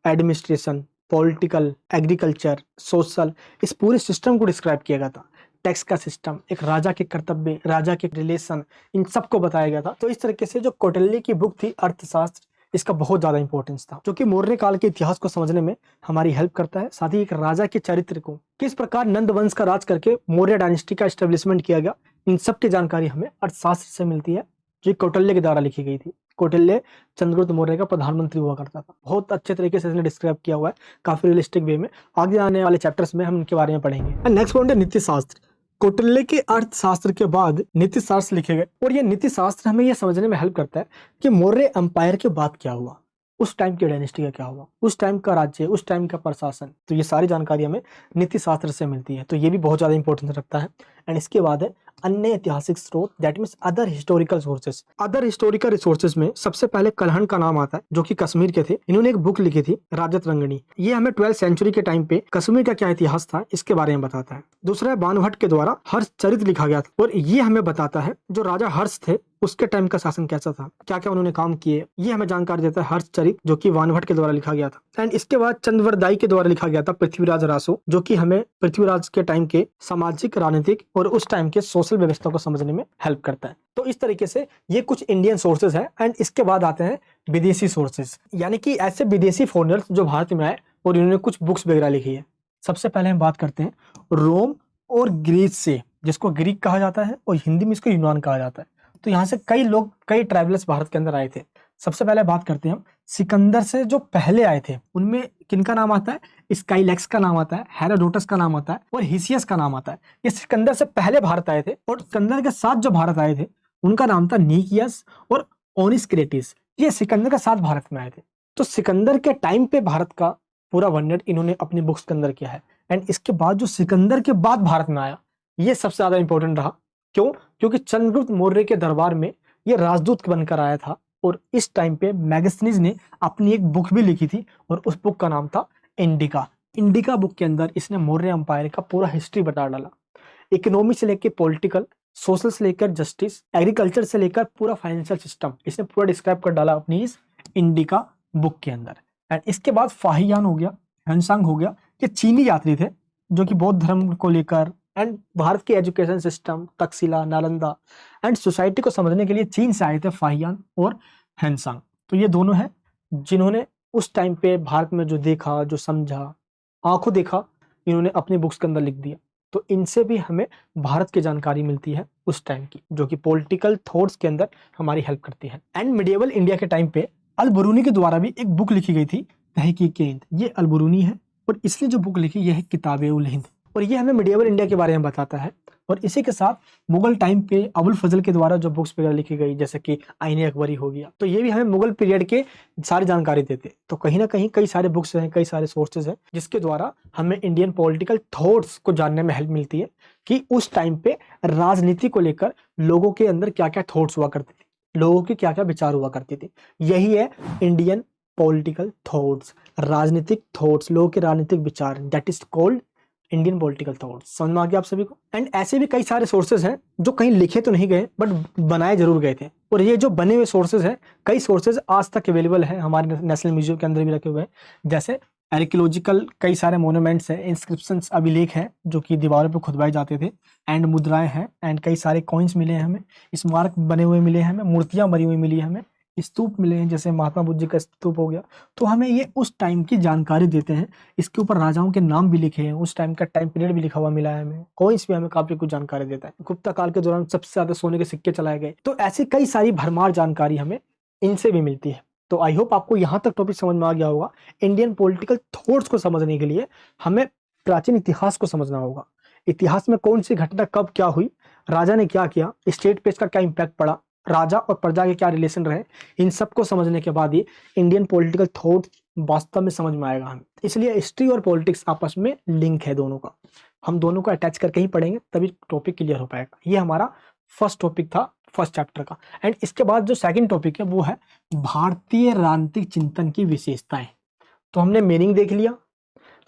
एडमिनिस्ट्रेशन, पॉलिटिकल, एग्रीकल्चर, सोशल, इस पूरे सिस्टम को डिस्क्राइब किया गया था। टैक्स का सिस्टम, एक राजा के कर्तव्य, राजा के रिलेशन, इन सबको बताया गया था। तो इस तरीके से जो कौटिल्य की बुक थी अर्थशास्त्र, इसका बहुत ज्यादा इंपॉर्टेंस था जो कि मौर्य काल के इतिहास को समझने में हमारी हेल्प करता है। साथ ही एक राजा के चरित्र को, किस प्रकार नंद वंश का राज करके मौर्य डायनेस्टी का एस्टेब्लिशमेंट किया गया, इन सब की जानकारी हमें अर्थशास्त्र से मिलती है जो कौटिल्य के द्वारा लिखी गई थी। कौटिल्य चंद्रगुप्त मौर्य का प्रधानमंत्री हुआ करता था। बहुत अच्छे तरीके से इसने डिस्क्राइब किया हुआ है, काफी रियलिस्टिक वे में। आगे आने वाले चैप्टर्स में हम इनके बारे में पढ़ेंगे। नेक्स्ट पॉइंट है नीति शास्त्र। कौटिल्य के अर्थशास्त्र के बाद नीति शास्त्र लिखे गए और ये नीति शास्त्र हमें यह समझने में हेल्प करता है कि मौर्य एम्पायर के बाद क्या हुआ, उस टाइम की डायनेस्टी का क्या हुआ, उस टाइम का राज्य, उस टाइम का प्रशासन। तो ये सारी जानकारी हमें नीति शास्त्र से मिलती है, तो ये भी बहुत ज्यादा इंपॉर्टेंस रखता है। एंड इसके बाद है अन्य ऐतिहासिक स्रोत, that means other historical sources. Other historical resources में सबसे पहले कलहण का नाम आता है जो कि कश्मीर के थे। इन्होंने एक बुक लिखी थी राजत रंगनी। ये हमें 12th सेंचुरी के टाइम पे कश्मीर का क्या इतिहास था इसके बारे में बताता है। दूसरा है बाणभट्ट के द्वारा हर्ष चरित लिखा गया था और ये हमें बताता है जो राजा हर्ष थे उसके टाइम का शासन कैसा था, क्या क्या उन्होंने काम किए, ये हमें जानकारी देता है हर्ष चरित जो कि बाणभट्ट के द्वारा लिखा गया था। एंड इसके बाद चंद्रवरदाई के द्वारा लिखा गया था पृथ्वीराज रासो, जो कि हमें पृथ्वीराज के टाइम के सामाजिक, राजनीतिक और उस टाइम के सोशल व्यवस्था को समझने में हेल्प करता है। तो इस तरीके से ये कुछ इंडियन सोर्सेज है। एंड इसके बाद आते हैं विदेशी सोर्सेज, यानी कि ऐसे विदेशी फॉरेनर्स जो भारत में आए और इन्होंने कुछ बुक्स वगैरह लिखी है। सबसे पहले हम बात करते हैं रोम और ग्रीस से, जिसको ग्रीक कहा जाता है और हिंदी में इसको यूनान कहा जाता है। तो यहाँ से कई लोग, कई ट्रैवलर्स भारत के अंदर आए थे। सबसे पहले बात करते हैं हम सिकंदर से जो पहले आए थे, उनमें किनका नाम आता है, स्काइलैक्स का नाम आता है, हेरोडोटस का नाम आता है और हिसियस का नाम आता है। ये सिकंदर से पहले भारत आए थे और सिकंदर के साथ जो भारत आए थे उनका नाम था निकियस और ओनिस्क्रेटिस। ये सिकंदर के साथ भारत में आए थे। तो सिकंदर के टाइम पे भारत का पूरा वर्णन इन्होंने अपनी बुक्स के अंदर किया है। एंड इसके बाद जो सिकंदर के बाद भारत में आया, ये सबसे ज्यादा इंपॉर्टेंट रहा। क्यों? क्योंकि चंद्रगुप्त मौर्य के दरबार में ये राजदूत बनकर आया था और इस टाइम पे मैगस्थनीज ने अपनी एक बुक भी लिखी थी और उस बुक का नाम था इंडिका। इंडिका बुक के अंदर इसने मौर्य एम्पायर का पूरा हिस्ट्री बता डाला, इकोनॉमी से लेकर पॉलिटिकल, सोशल से लेकर जस्टिस, एग्रीकल्चर से लेकर पूरा फाइनेंशियल सिस्टम इसने पूरा डिस्क्राइब कर डाला अपनी इस इंडिका बुक के अंदर। एंड इसके बाद फाहियान हो गया, ह्वेनसांग हो गया, ये चीनी यात्री थे जो कि बौद्ध धर्म को लेकर एंड भारत के education system, Takshashila, Nalanda and society को समझने के लिए चीन से आए थे फाहियान और ह्वेनसांग। तो ये दोनों हैं जिन्होंने उस टाइम पे भारत में जो देखा, जो समझा, आंखों देखा, इन्होंने अपनी बुक्स के अंदर लिख दिया। तो इनसे भी हमें भारत की जानकारी मिलती है उस टाइम की, जो कि पॉलिटिकल थॉट्स के अंदर हमारी हेल्प करती है। एंड मिडिएवल इंडिया के टाइम पे अल बरूनी के द्वारा भी एक बुक लिखी गई थी तहकीक-ए-हिंद। ये अल बरूनी है और इसने जो बुक लिखी ये है किताब-ए-उल-हिंद और ये हमें मिडिएवल इंडिया के बारे में बताता है। और इसी के साथ मुगल टाइम पे अबुल फजल के द्वारा जो बुक्स वगैरह लिखी गई, जैसे कि आईने अकबरी हो गया, तो ये भी हमें मुगल पीरियड के सारी जानकारी देते। तो कहीं ना कहीं कई सारे बुक्स हैं, कई सारे सोर्सेज हैं जिसके द्वारा हमें इंडियन पॉलिटिकल थॉट्स को जानने में हेल्प मिलती है कि उस टाइम पे राजनीति को लेकर लोगों के अंदर क्या क्या थॉट्स हुआ करते थे, लोगों के क्या क्या विचार हुआ करते थे। यही है इंडियन पॉलिटिकल थॉट्स, राजनीतिक थॉट्स, लोगों के राजनीतिक विचार, that is called Indian political thoughts. समझ में आ गया आप सभी को? एंड ऐसे भी कई सारे सोर्सेज हैं जो कहीं लिखे तो नहीं गए बट बनाए जरूर गए थे। और ये जो बने हुए सोर्सेज हैं, कई सोर्सेज आज तक अवेलेबल हैं, हमारे नेशनल म्यूजियम के अंदर भी रखे हुए हैं। जैसे आर्कियोलॉजिकल कई सारे मोन्यूमेंट्स हैं, इंस्क्रिप्शंस, अभिलेख हैं जो कि दीवारों पे खुदवाए जाते थे, एंड मुद्राएं हैं, एंड कई सारे कॉइन्स मिले हैं हमें, स्मारक बने हुए मिले हैं हमें, मूर्तियां बनी हुई मिली है हमें, स्तूप मिले हैं, जैसे महात्मा बुद्ध जी का स्तूप हो गया। तो हमें ये उस टाइम की जानकारी देते हैं। इसके ऊपर राजाओं के नाम भी लिखे हैं, उस टाइम का टाइम पीरियड भी लिखा हुआ मिला है हमें, कॉइन्स भी हमें काफी कुछ जानकारी देता है। गुप्ता काल के दौरान सबसे ज्यादा सोने के सिक्के चलाए गए। तो ऐसी कई सारी भरमार जानकारी हमें इनसे भी मिलती है। तो आई होप आपको यहाँ तक टॉपिक समझ में आ गया होगा। इंडियन पॉलिटिकल थॉट्स को समझने के लिए हमें प्राचीन इतिहास को समझना होगा। इतिहास में कौन सी घटना कब क्या हुई, राजा ने क्या किया, स्टेट पे इसका क्या इम्पैक्ट पड़ा, राजा और प्रजा के क्या रिलेशन रहे, इन सबको समझने के बाद ही इंडियन पॉलिटिकल थॉट वास्तव में समझ में आएगा हमें। इसलिए हिस्ट्री और पॉलिटिक्स आपस में लिंक है दोनों का, हम दोनों को अटैच करके ही पढ़ेंगे तभी टॉपिक क्लियर हो पाएगा। ये हमारा फर्स्ट टॉपिक था फर्स्ट चैप्टर का। एंड इसके बाद जो सेकंड टॉपिक है वो है भारतीय राजनीतिक चिंतन की विशेषताएं। तो हमने मीनिंग देख लिया,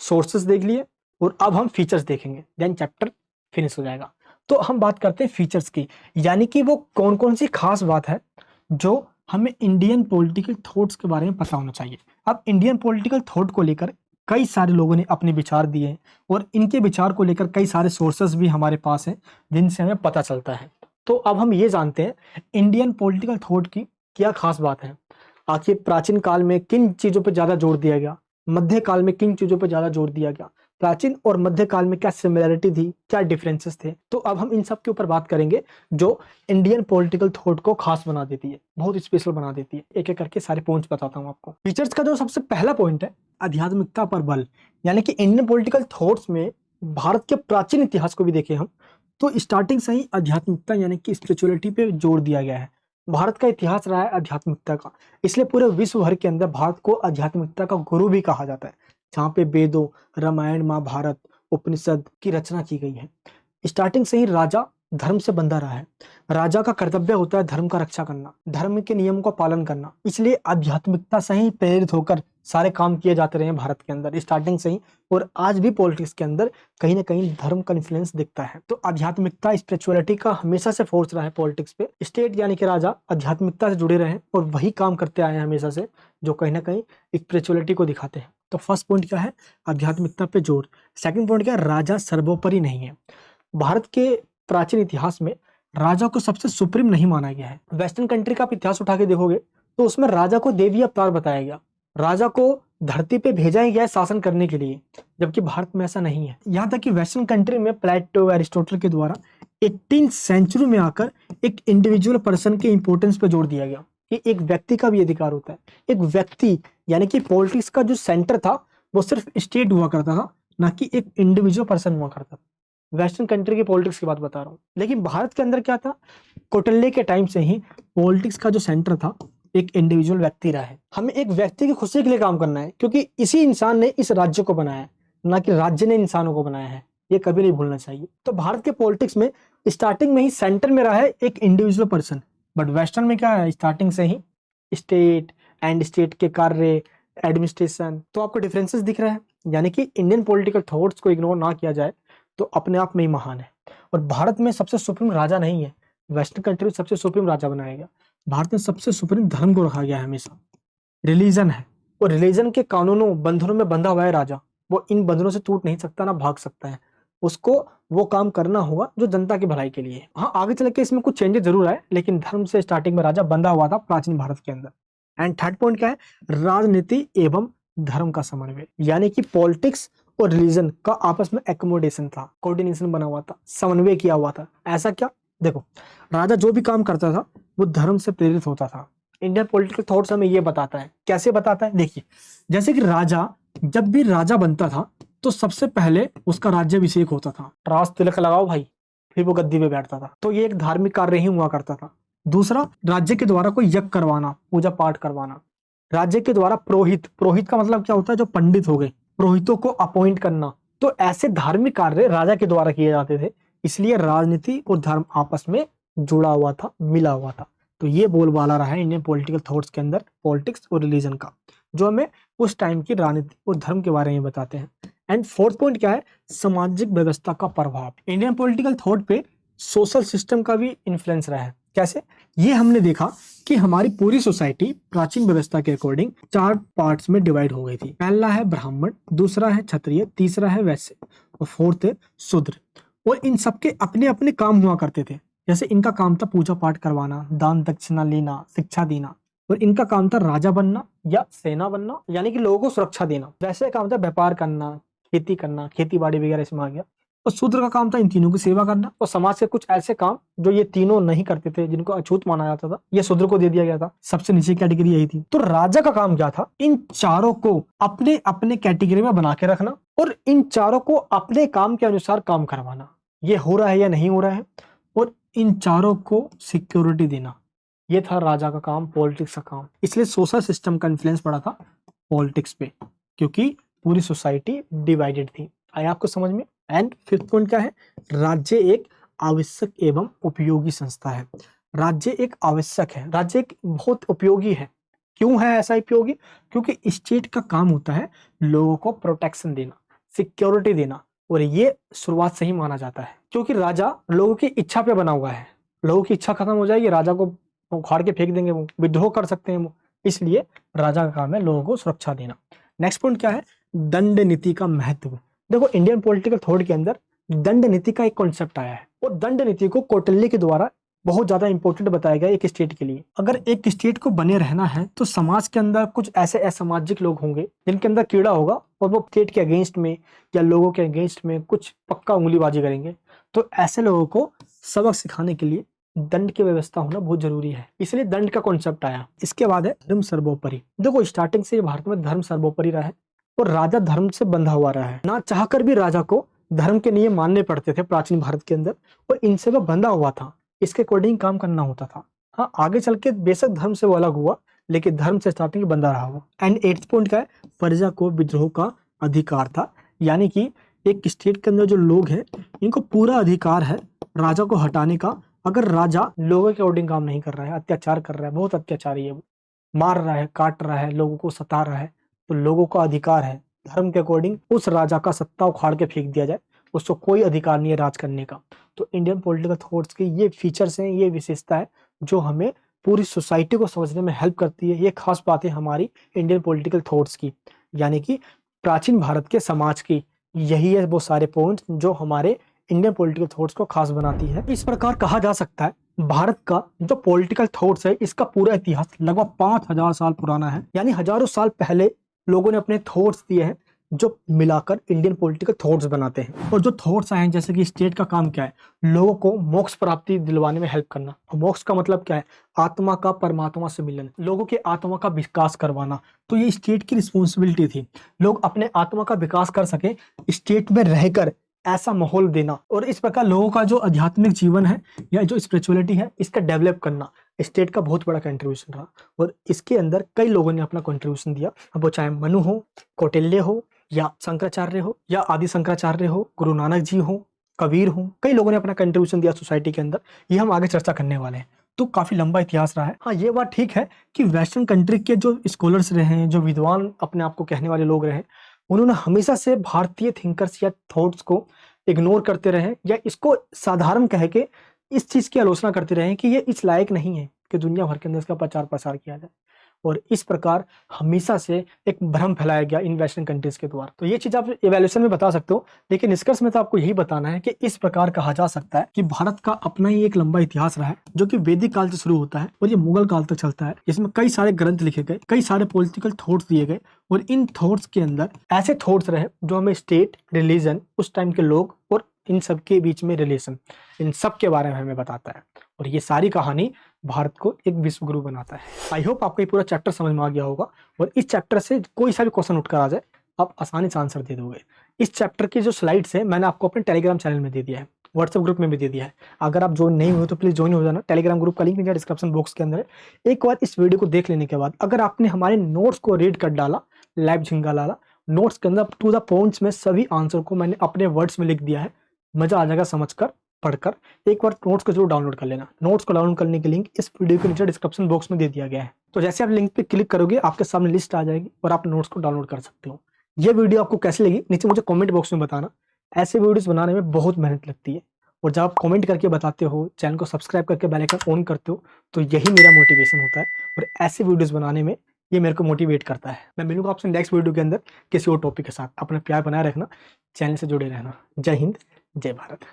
सोर्सेस देख लिए, और अब हम फीचर्स देखेंगे, देन चैप्टर फिनिश हो जाएगा। तो हम बात करते हैं फीचर्स की, यानी कि वो कौन कौन सी खास बात है जो हमें इंडियन पॉलिटिकल थॉट्स के बारे में पता होना चाहिए। अब इंडियन पॉलिटिकल थॉट को लेकर कई सारे लोगों ने अपने विचार दिए हैं और इनके विचार को लेकर कई सारे सोर्सेस भी हमारे पास हैं जिनसे हमें पता चलता है। तो अब हम ये जानते हैं इंडियन पॉलिटिकल थॉट की क्या खास बात है, आखिर प्राचीन काल में किन चीजों पर ज्यादा जोर दिया गया, मध्य काल में किन चीजों पर ज्यादा जोर दिया गया, प्राचीन और मध्य काल में क्या सिमिलरिटी थी, क्या डिफरेंसेस थे। तो अब हम इन सब के ऊपर बात करेंगे जो इंडियन पॉलिटिकल थॉट को खास बना देती है, बहुत स्पेशल बना देती है। एक एक करके सारे पॉइंट्स बताता हूँ आपको। फीचर्स का जो सबसे पहला पॉइंट है आध्यात्मिकता पर बल, यानी कि इंडियन पॉलिटिकल थॉट्स में भारत के प्राचीन इतिहास को भी देखें हम तो स्टार्टिंग से ही आध्यात्मिकता यानी कि स्पिरिचुअलिटी पे जोर दिया गया है। भारत का इतिहास रहा है आध्यात्मिकता का, इसलिए पूरे विश्व भर के अंदर भारत को आध्यात्मिकता का गुरु भी कहा जाता है, जहाँ पे वेदों, रामायण, महाभारत, उपनिषद की रचना की गई है। स्टार्टिंग से ही राजा धर्म से बंधा रहा है, राजा का कर्तव्य होता है धर्म का रक्षा करना, धर्म के नियम का पालन करना, इसलिए आध्यात्मिकता से ही प्रेरित होकर सारे काम किए जाते रहे हैं भारत के अंदर स्टार्टिंग से ही, और आज भी पॉलिटिक्स के अंदर कहीं ना कहीं धर्म का इन्फ्लुएंस दिखता है। तो आध्यात्मिकता स्पिरिचुअलिटी का हमेशा से फोर्स रहा है पॉलिटिक्स पे, स्टेट यानी कि राजा आध्यात्मिकता से जुड़े रहे और वही काम करते आए हैं हमेशा से जो कहीं ना कहीं स्पिरिचुअलिटी को दिखाते हैं। तो फर्स्ट पॉइंट क्या है, आध्यात्मिकता पे जोर। सेकंड पॉइंट क्या है, राजा सर्वोपरि नहीं है। भारत के प्राचीन इतिहास में राजा को सबसे सुप्रीम नहीं माना गया है। वेस्टर्न कंट्री का आप इतिहास उठा के देखोगे तो उसमें राजा को देवी अवतार बताया गया, राजा को धरती पे भेजा ही गया है शासन करने के लिए, जबकि भारत में ऐसा नहीं है। यहाँ तक कि वेस्टर्न कंट्री में प्लेटो, एरिस्टोटल के द्वारा 18th सेंचुरी में आकर एक इंडिविजुअल पर्सन के इंपोर्टेंस पे जोर दिया गया कि एक व्यक्ति का भी अधिकार होता है। एक व्यक्ति यानी कि पॉलिटिक्स का जो सेंटर था वो सिर्फ स्टेट हुआ करता था, ना कि एक इंडिविजुअल पर्सन हुआ करता था। वेस्टर्न कंट्री की पॉलिटिक्स की बात बता रहा हूँ, लेकिन भारत के अंदर क्या था, कौटिल्य के टाइम से ही पॉलिटिक्स का जो सेंटर था एक इंडिविजुअल व्यक्ति रहा है। हमें एक व्यक्ति की खुशी के लिए काम करना है क्योंकि इसी इंसान ने इस राज्य को बनाया है, ना कि राज्य ने इंसानों को बनाया है, ये कभी नहीं भूलना चाहिए। तो भारत के पॉलिटिक्स में स्टार्टिंग में ही सेंटर में रहा है एक इंडिविजुअल पर्सन, बट वेस्टर्न में क्या है, स्टार्टिंग से ही स्टेट एंड स्टेट के कार्य, एडमिनिस्ट्रेशन। तो आपको डिफरेंसेस दिख रहा है, यानी कि इंडियन पॉलिटिकल थॉट्स को इग्नोर ना किया जाए तो अपने आप में ही महान है। और भारत में सबसे सुप्रीम राजा नहीं है, वेस्टर्न कंट्री में सबसे सुप्रीम राजा बनाया गया, भारत में सबसे सुप्रीम धर्म को रखा गया है हमेशा, रिलीजन है, और रिलीजन के कानूनों बंधनों में बंधा हुआ है राजा, वो इन बंधनों से टूट नहीं सकता ना भाग सकता है, उसको वो काम करना होगा जो जनता की भलाई के लिए है। हाँ, आगे चल के इसमें कुछ चेंजेस जरूर आए, लेकिन धर्म से स्टार्टिंग में राजा बंधा हुआ था प्राचीन भारत के अंदर। एंड थर्ड पॉइंट क्या है, राजनीति एवं धर्म का समन्वय, यानी कि पॉलिटिक्स और रिलीजन का आपस में एकोमोडेशन था, कोऑर्डिनेशन बना हुआ था, समन्वय किया हुआ था। ऐसा क्या, देखो राजा जो भी काम करता था वो धर्म से प्रेरित होता था। इंडियन पॉलिटिकल थॉट्स हमें ये बताता है, कैसे बताता है, देखिए जैसे कि राजा जब भी राजा बनता था तो सबसे पहले उसका राज्याभिषेक होता था, राज तिलक लगाओ भाई, फिर वो गद्दी पे बैठता था, तो ये एक धार्मिक कार्य ही हुआ करता था। दूसरा, राज्य के द्वारा कोई यज्ञ करवाना, पूजा पाठ करवाना, राज्य के द्वारा पुरोहित, पुरोहित का मतलब क्या होता है, जो पंडित हो गए, पुरोहितों को अपॉइंट करना। तो ऐसे धार्मिक कार्य राजा के द्वारा किए जाते थे, इसलिए राजनीति और धर्म आपस में जुड़ा हुआ था, मिला हुआ था। तो ये बोलबाला रहा है इंडियन पॉलिटिकल थॉट्स के अंदर पॉलिटिक्स और रिलीजन का, जो हमें उस टाइम की राजनीति और धर्म के बारे में बताते हैं। एंड फोर्थ पॉइंट क्या है, सामाजिक व्यवस्था का प्रभाव। इंडियन पॉलिटिकल थॉट पे सोशल सिस्टम का भी इन्फ्लुएंस रहा है। कैसे, ये हमने देखा कि हमारी पूरी सोसाइटी प्राचीन व्यवस्था के अकॉर्डिंग 4 पार्ट्स में डिवाइड हो गई थी। पहला है ब्राह्मण, दूसरा है क्षत्रिय, तीसरा है वैश्य और फोर्थ है शूद्र। और इन सबके अपने अपने काम हुआ करते थे, जैसे इनका काम था पूजा पाठ करवाना, दान दक्षिणा लेना, शिक्षा देना, और इनका काम था राजा बनना या सेना बनना, यानी कि लोगों को सुरक्षा देना। वैसे काम था व्यापार करना, खेती करना, खेती बाड़ी वगैरह इसमें आ गया। और शूद्र का काम था इन तीनों की सेवा करना, और समाज के कुछ ऐसे काम जो ये तीनों नहीं करते थे, जिनको अछूत माना जाता था, ये शूद्र को दे दिया गया था। सबसे नीचे कैटेगरी यही थी। तो राजा का काम क्या था? इन चारों को अपने अपने कैटेगरी में बना के रखना और इन चारों को अपने काम के अनुसार काम करवाना, ये हो रहा है या नहीं हो रहा है, और इन चारों को सिक्योरिटी देना। ये था राजा का काम, पॉलिटिक्स का काम। इसलिए सोशल सिस्टम का इन्फ्लुएंस पड़ा था पॉलिटिक्स पे, क्योंकि पूरी सोसाइटी डिवाइडेड थी। आया आपको समझ में? एंड फिफ्थ पॉइंट क्या है? राज्य एक आवश्यक एवं उपयोगी संस्था है। राज्य एक आवश्यक है, राज्य एक बहुत उपयोगी है। क्यों है ऐसा उपयोगी? क्योंकि स्टेट का काम होता है लोगों को प्रोटेक्शन देना, सिक्योरिटी देना, और ये शुरुआत से ही माना जाता है, क्योंकि राजा लोगों की इच्छा पे बना हुआ है। लोगों की इच्छा खत्म हो जाएगी, राजा को उखाड़ के फेंक देंगे, वो विद्रोह कर सकते हैं वो, इसलिए राजा का काम है लोगों को सुरक्षा देना। नेक्स्ट पॉइंट क्या है? दंड नीति का महत्व। देखो, इंडियन पॉलिटिकल थॉट के अंदर दंड नीति का एक कॉन्सेप्ट आया है, और दंड नीति को कौटिल्य के द्वारा बहुत ज्यादा इंपॉर्टेंट बताया गया एक स्टेट के लिए। अगर एक स्टेट को बने रहना है तो समाज के अंदर कुछ ऐसे असामाजिक लोग होंगे जिनके अंदर कीड़ा होगा, और वो स्टेट के अगेंस्ट में या लोगों के अगेंस्ट में कुछ पक्का उंगलीबाजी करेंगे। तो ऐसे लोगों को सबक सिखाने के लिए दंड की व्यवस्था होना बहुत जरूरी है, इसलिए दंड का कॉन्सेप्ट आया। इसके बाद है धर्म सर्वोपरि। देखो, स्टार्टिंग से भारत में धर्म सर्वोपरि रहा है, और राजा धर्म से बंधा हुआ रहा है। ना चाहकर भी राजा को धर्म के नियम मानने पड़ते थे प्राचीन भारत के अंदर, और इनसे वो बंधा हुआ था, इसके अकॉर्डिंग काम करना होता था। हाँ, आगे चल के बेशक धर्म से वो अलग हुआ, लेकिन धर्म से स्टार्टिंग बंधा रहा हुआ। एंड एट्थ पॉइंट क्या है? प्रजा को विद्रोह का अधिकार था, यानी कि एक स्टेट के अंदर जो लोग हैं इनको पूरा अधिकार है राजा को हटाने का। अगर राजा लोगों के अकॉर्डिंग काम नहीं कर रहा है, अत्याचार कर रहा है, बहुत अत्याचारी है वो, मार रहा है, काट रहा है, लोगों को सता रहा है, तो लोगों का अधिकार है धर्म के अकॉर्डिंग उस राजा का सत्ता उखाड़ के फेंक दिया जाए, उसको कोई अधिकार नहीं है राज करने का। तो इंडियन पॉलिटिकल थॉट्स के ये फीचर्स हैं, ये विशेषता है जो हमें पूरी सोसाइटी को समझने में हेल्प करती है। ये खास बात है हमारी इंडियन पॉलिटिकल थॉट्स की, यानी कि प्राचीन भारत के समाज की। यही है वो सारे पॉइंट्स जो हमारे इंडियन पॉलिटिकल थॉट्स को खास बनाती है। इस प्रकार कहा जा सकता है भारत का जो पॉलिटिकल थॉट्स है, इसका पूरा इतिहास लगभग 5000 साल पुराना है, यानी हजारों साल पहले लोगों ने अपने थॉट्स दिए हैं जो मिलाकर इंडियन पॉलिटिकल थॉट्स बनाते हैं। और जो थॉट्स आए हैं, जैसे कि स्टेट का काम क्या है? लोगों को मोक्ष प्राप्ति दिलवाने में हेल्प करना। और मोक्ष का मतलब क्या है? आत्मा का परमात्मा से मिलन, लोगों के आत्मा का विकास करवाना। तो ये स्टेट की रिस्पॉन्सिबिलिटी थी, लोग अपने आत्मा का विकास कर सके, स्टेट में रहकर ऐसा माहौल देना। और इस प्रकार लोगों का जो आध्यात्मिक जीवन है या जो स्पिरिचुअलिटी है, इसका डेवलप करना स्टेट का बहुत बड़ा कंट्रीब्यूशन रहा। और इसके अंदर कई लोगों ने अपना कंट्रीब्यूशन दिया, अब वो चाहे मनु हो, कौटिल्य हो, या शंकराचार्य हो, या आदि शंकराचार्य हो, गुरु नानक जी हो, कबीर हो, कई लोगों ने अपना कंट्रीब्यूशन दिया सोसाइटी के अंदर। ये हम आगे चर्चा करने वाले हैं। तो काफी लंबा इतिहास रहा है। हाँ, ये बात ठीक है कि वेस्टर्न कंट्री के जो स्कॉलर्स रहे हैं, जो विद्वान अपने आप को कहने वाले लोग रहे, उन्होंने हमेशा से भारतीय थिंकर्स या थॉट्स को इग्नोर करते रहे, या इसको साधारण कह के इस चीज की आलोचना करते रहे कि ये इस लायक नहीं है कि दुनिया भर के अंदर इसका प्रचार प्रसार किया जाए। और इस प्रकार हमेशा से एक भ्रम फैलाया गया इन वेस्टर्न कंट्रीज के द्वारा। तो ये चीज आप इवैल्यूएशन में बता सकते हो, लेकिन निष्कर्ष में तो आपको यही बताना है कि इस प्रकार कहा जा सकता है कि भारत का अपना ही एक लंबा इतिहास रहा है, जो कि वैदिक काल से शुरू होता है और ये मुगल काल तक चलता है। इसमें कई सारे ग्रंथ लिखे गए, कई सारे पॉलिटिकल थॉट्स दिए गए, और इन थॉट्स के अंदर ऐसे थॉट्स रहे जो हमें स्टेट, रिलीजन, उस टाइम के लोग और इन सब के बीच में रिलेशन, इन सब के बारे में हमें बताता है। और ये सारी कहानी भारत को एक विश्व गुरु बनाता है। आई होप आपको ये पूरा चैप्टर समझ में आ गया होगा, और इस चैप्टर से कोई सा भी क्वेश्चन उठकर आ जाए आप आसानी से आंसर दे दोगे। इस चैप्टर की जो स्लाइड्स है मैंने आपको अपने टेलीग्राम चैनल में दे दिया है, व्हाट्सएप ग्रुप में भी दे दिया है। अगर आप ज्वाइन नहीं हुए तो प्लीज ज्वाइन हो जाना। टेलीग्राम ग्रुप का लिंक नीचे डिस्क्रिप्शन बॉक्स के अंदर है। एक बार इस वीडियो को देख लेने के बाद अगर आपने हमारे नोट्स को रीड कर डाला, लाइव झिंगा लाला, नोट्स के अंदर टू द पॉइंट्स में सभी आंसर को मैंने अपने वर्ड्स में लिख दिया है, मजा आ जाएगा समझकर, पढ़कर। एक बार नोट्स को जरूर डाउनलोड कर लेना। नोट्स को डाउनलोड करने की लिंक इस वीडियो के नीचे डिस्क्रिप्शन बॉक्स में दे दिया गया है। तो जैसे आप लिंक पे क्लिक करोगे आपके सामने लिस्ट आ जाएगी और आप नोट्स को डाउनलोड कर सकते हो। ये वीडियो आपको कैसी लगी नीचे मुझे कमेंट बॉक्स में बताना। ऐसे वीडियोस बनाने में बहुत मेहनत लगती है, और जब आप कमेंट करके बताते हो, चैनल को सब्सक्राइब करके बेल आइकन ऑन करते हो, तो यही मेरा मोटिवेशन होता है, और ऐसे वीडियोस बनाने में ये मेरे को मोटिवेट करता है। मैं मिलूंगा आपसे नेक्स्ट वीडियो के अंदर किसी और टॉपिक के साथ। अपना प्यार बनाए रखना, चैनल से जुड़े रहना। जय हिंद, जय भारत।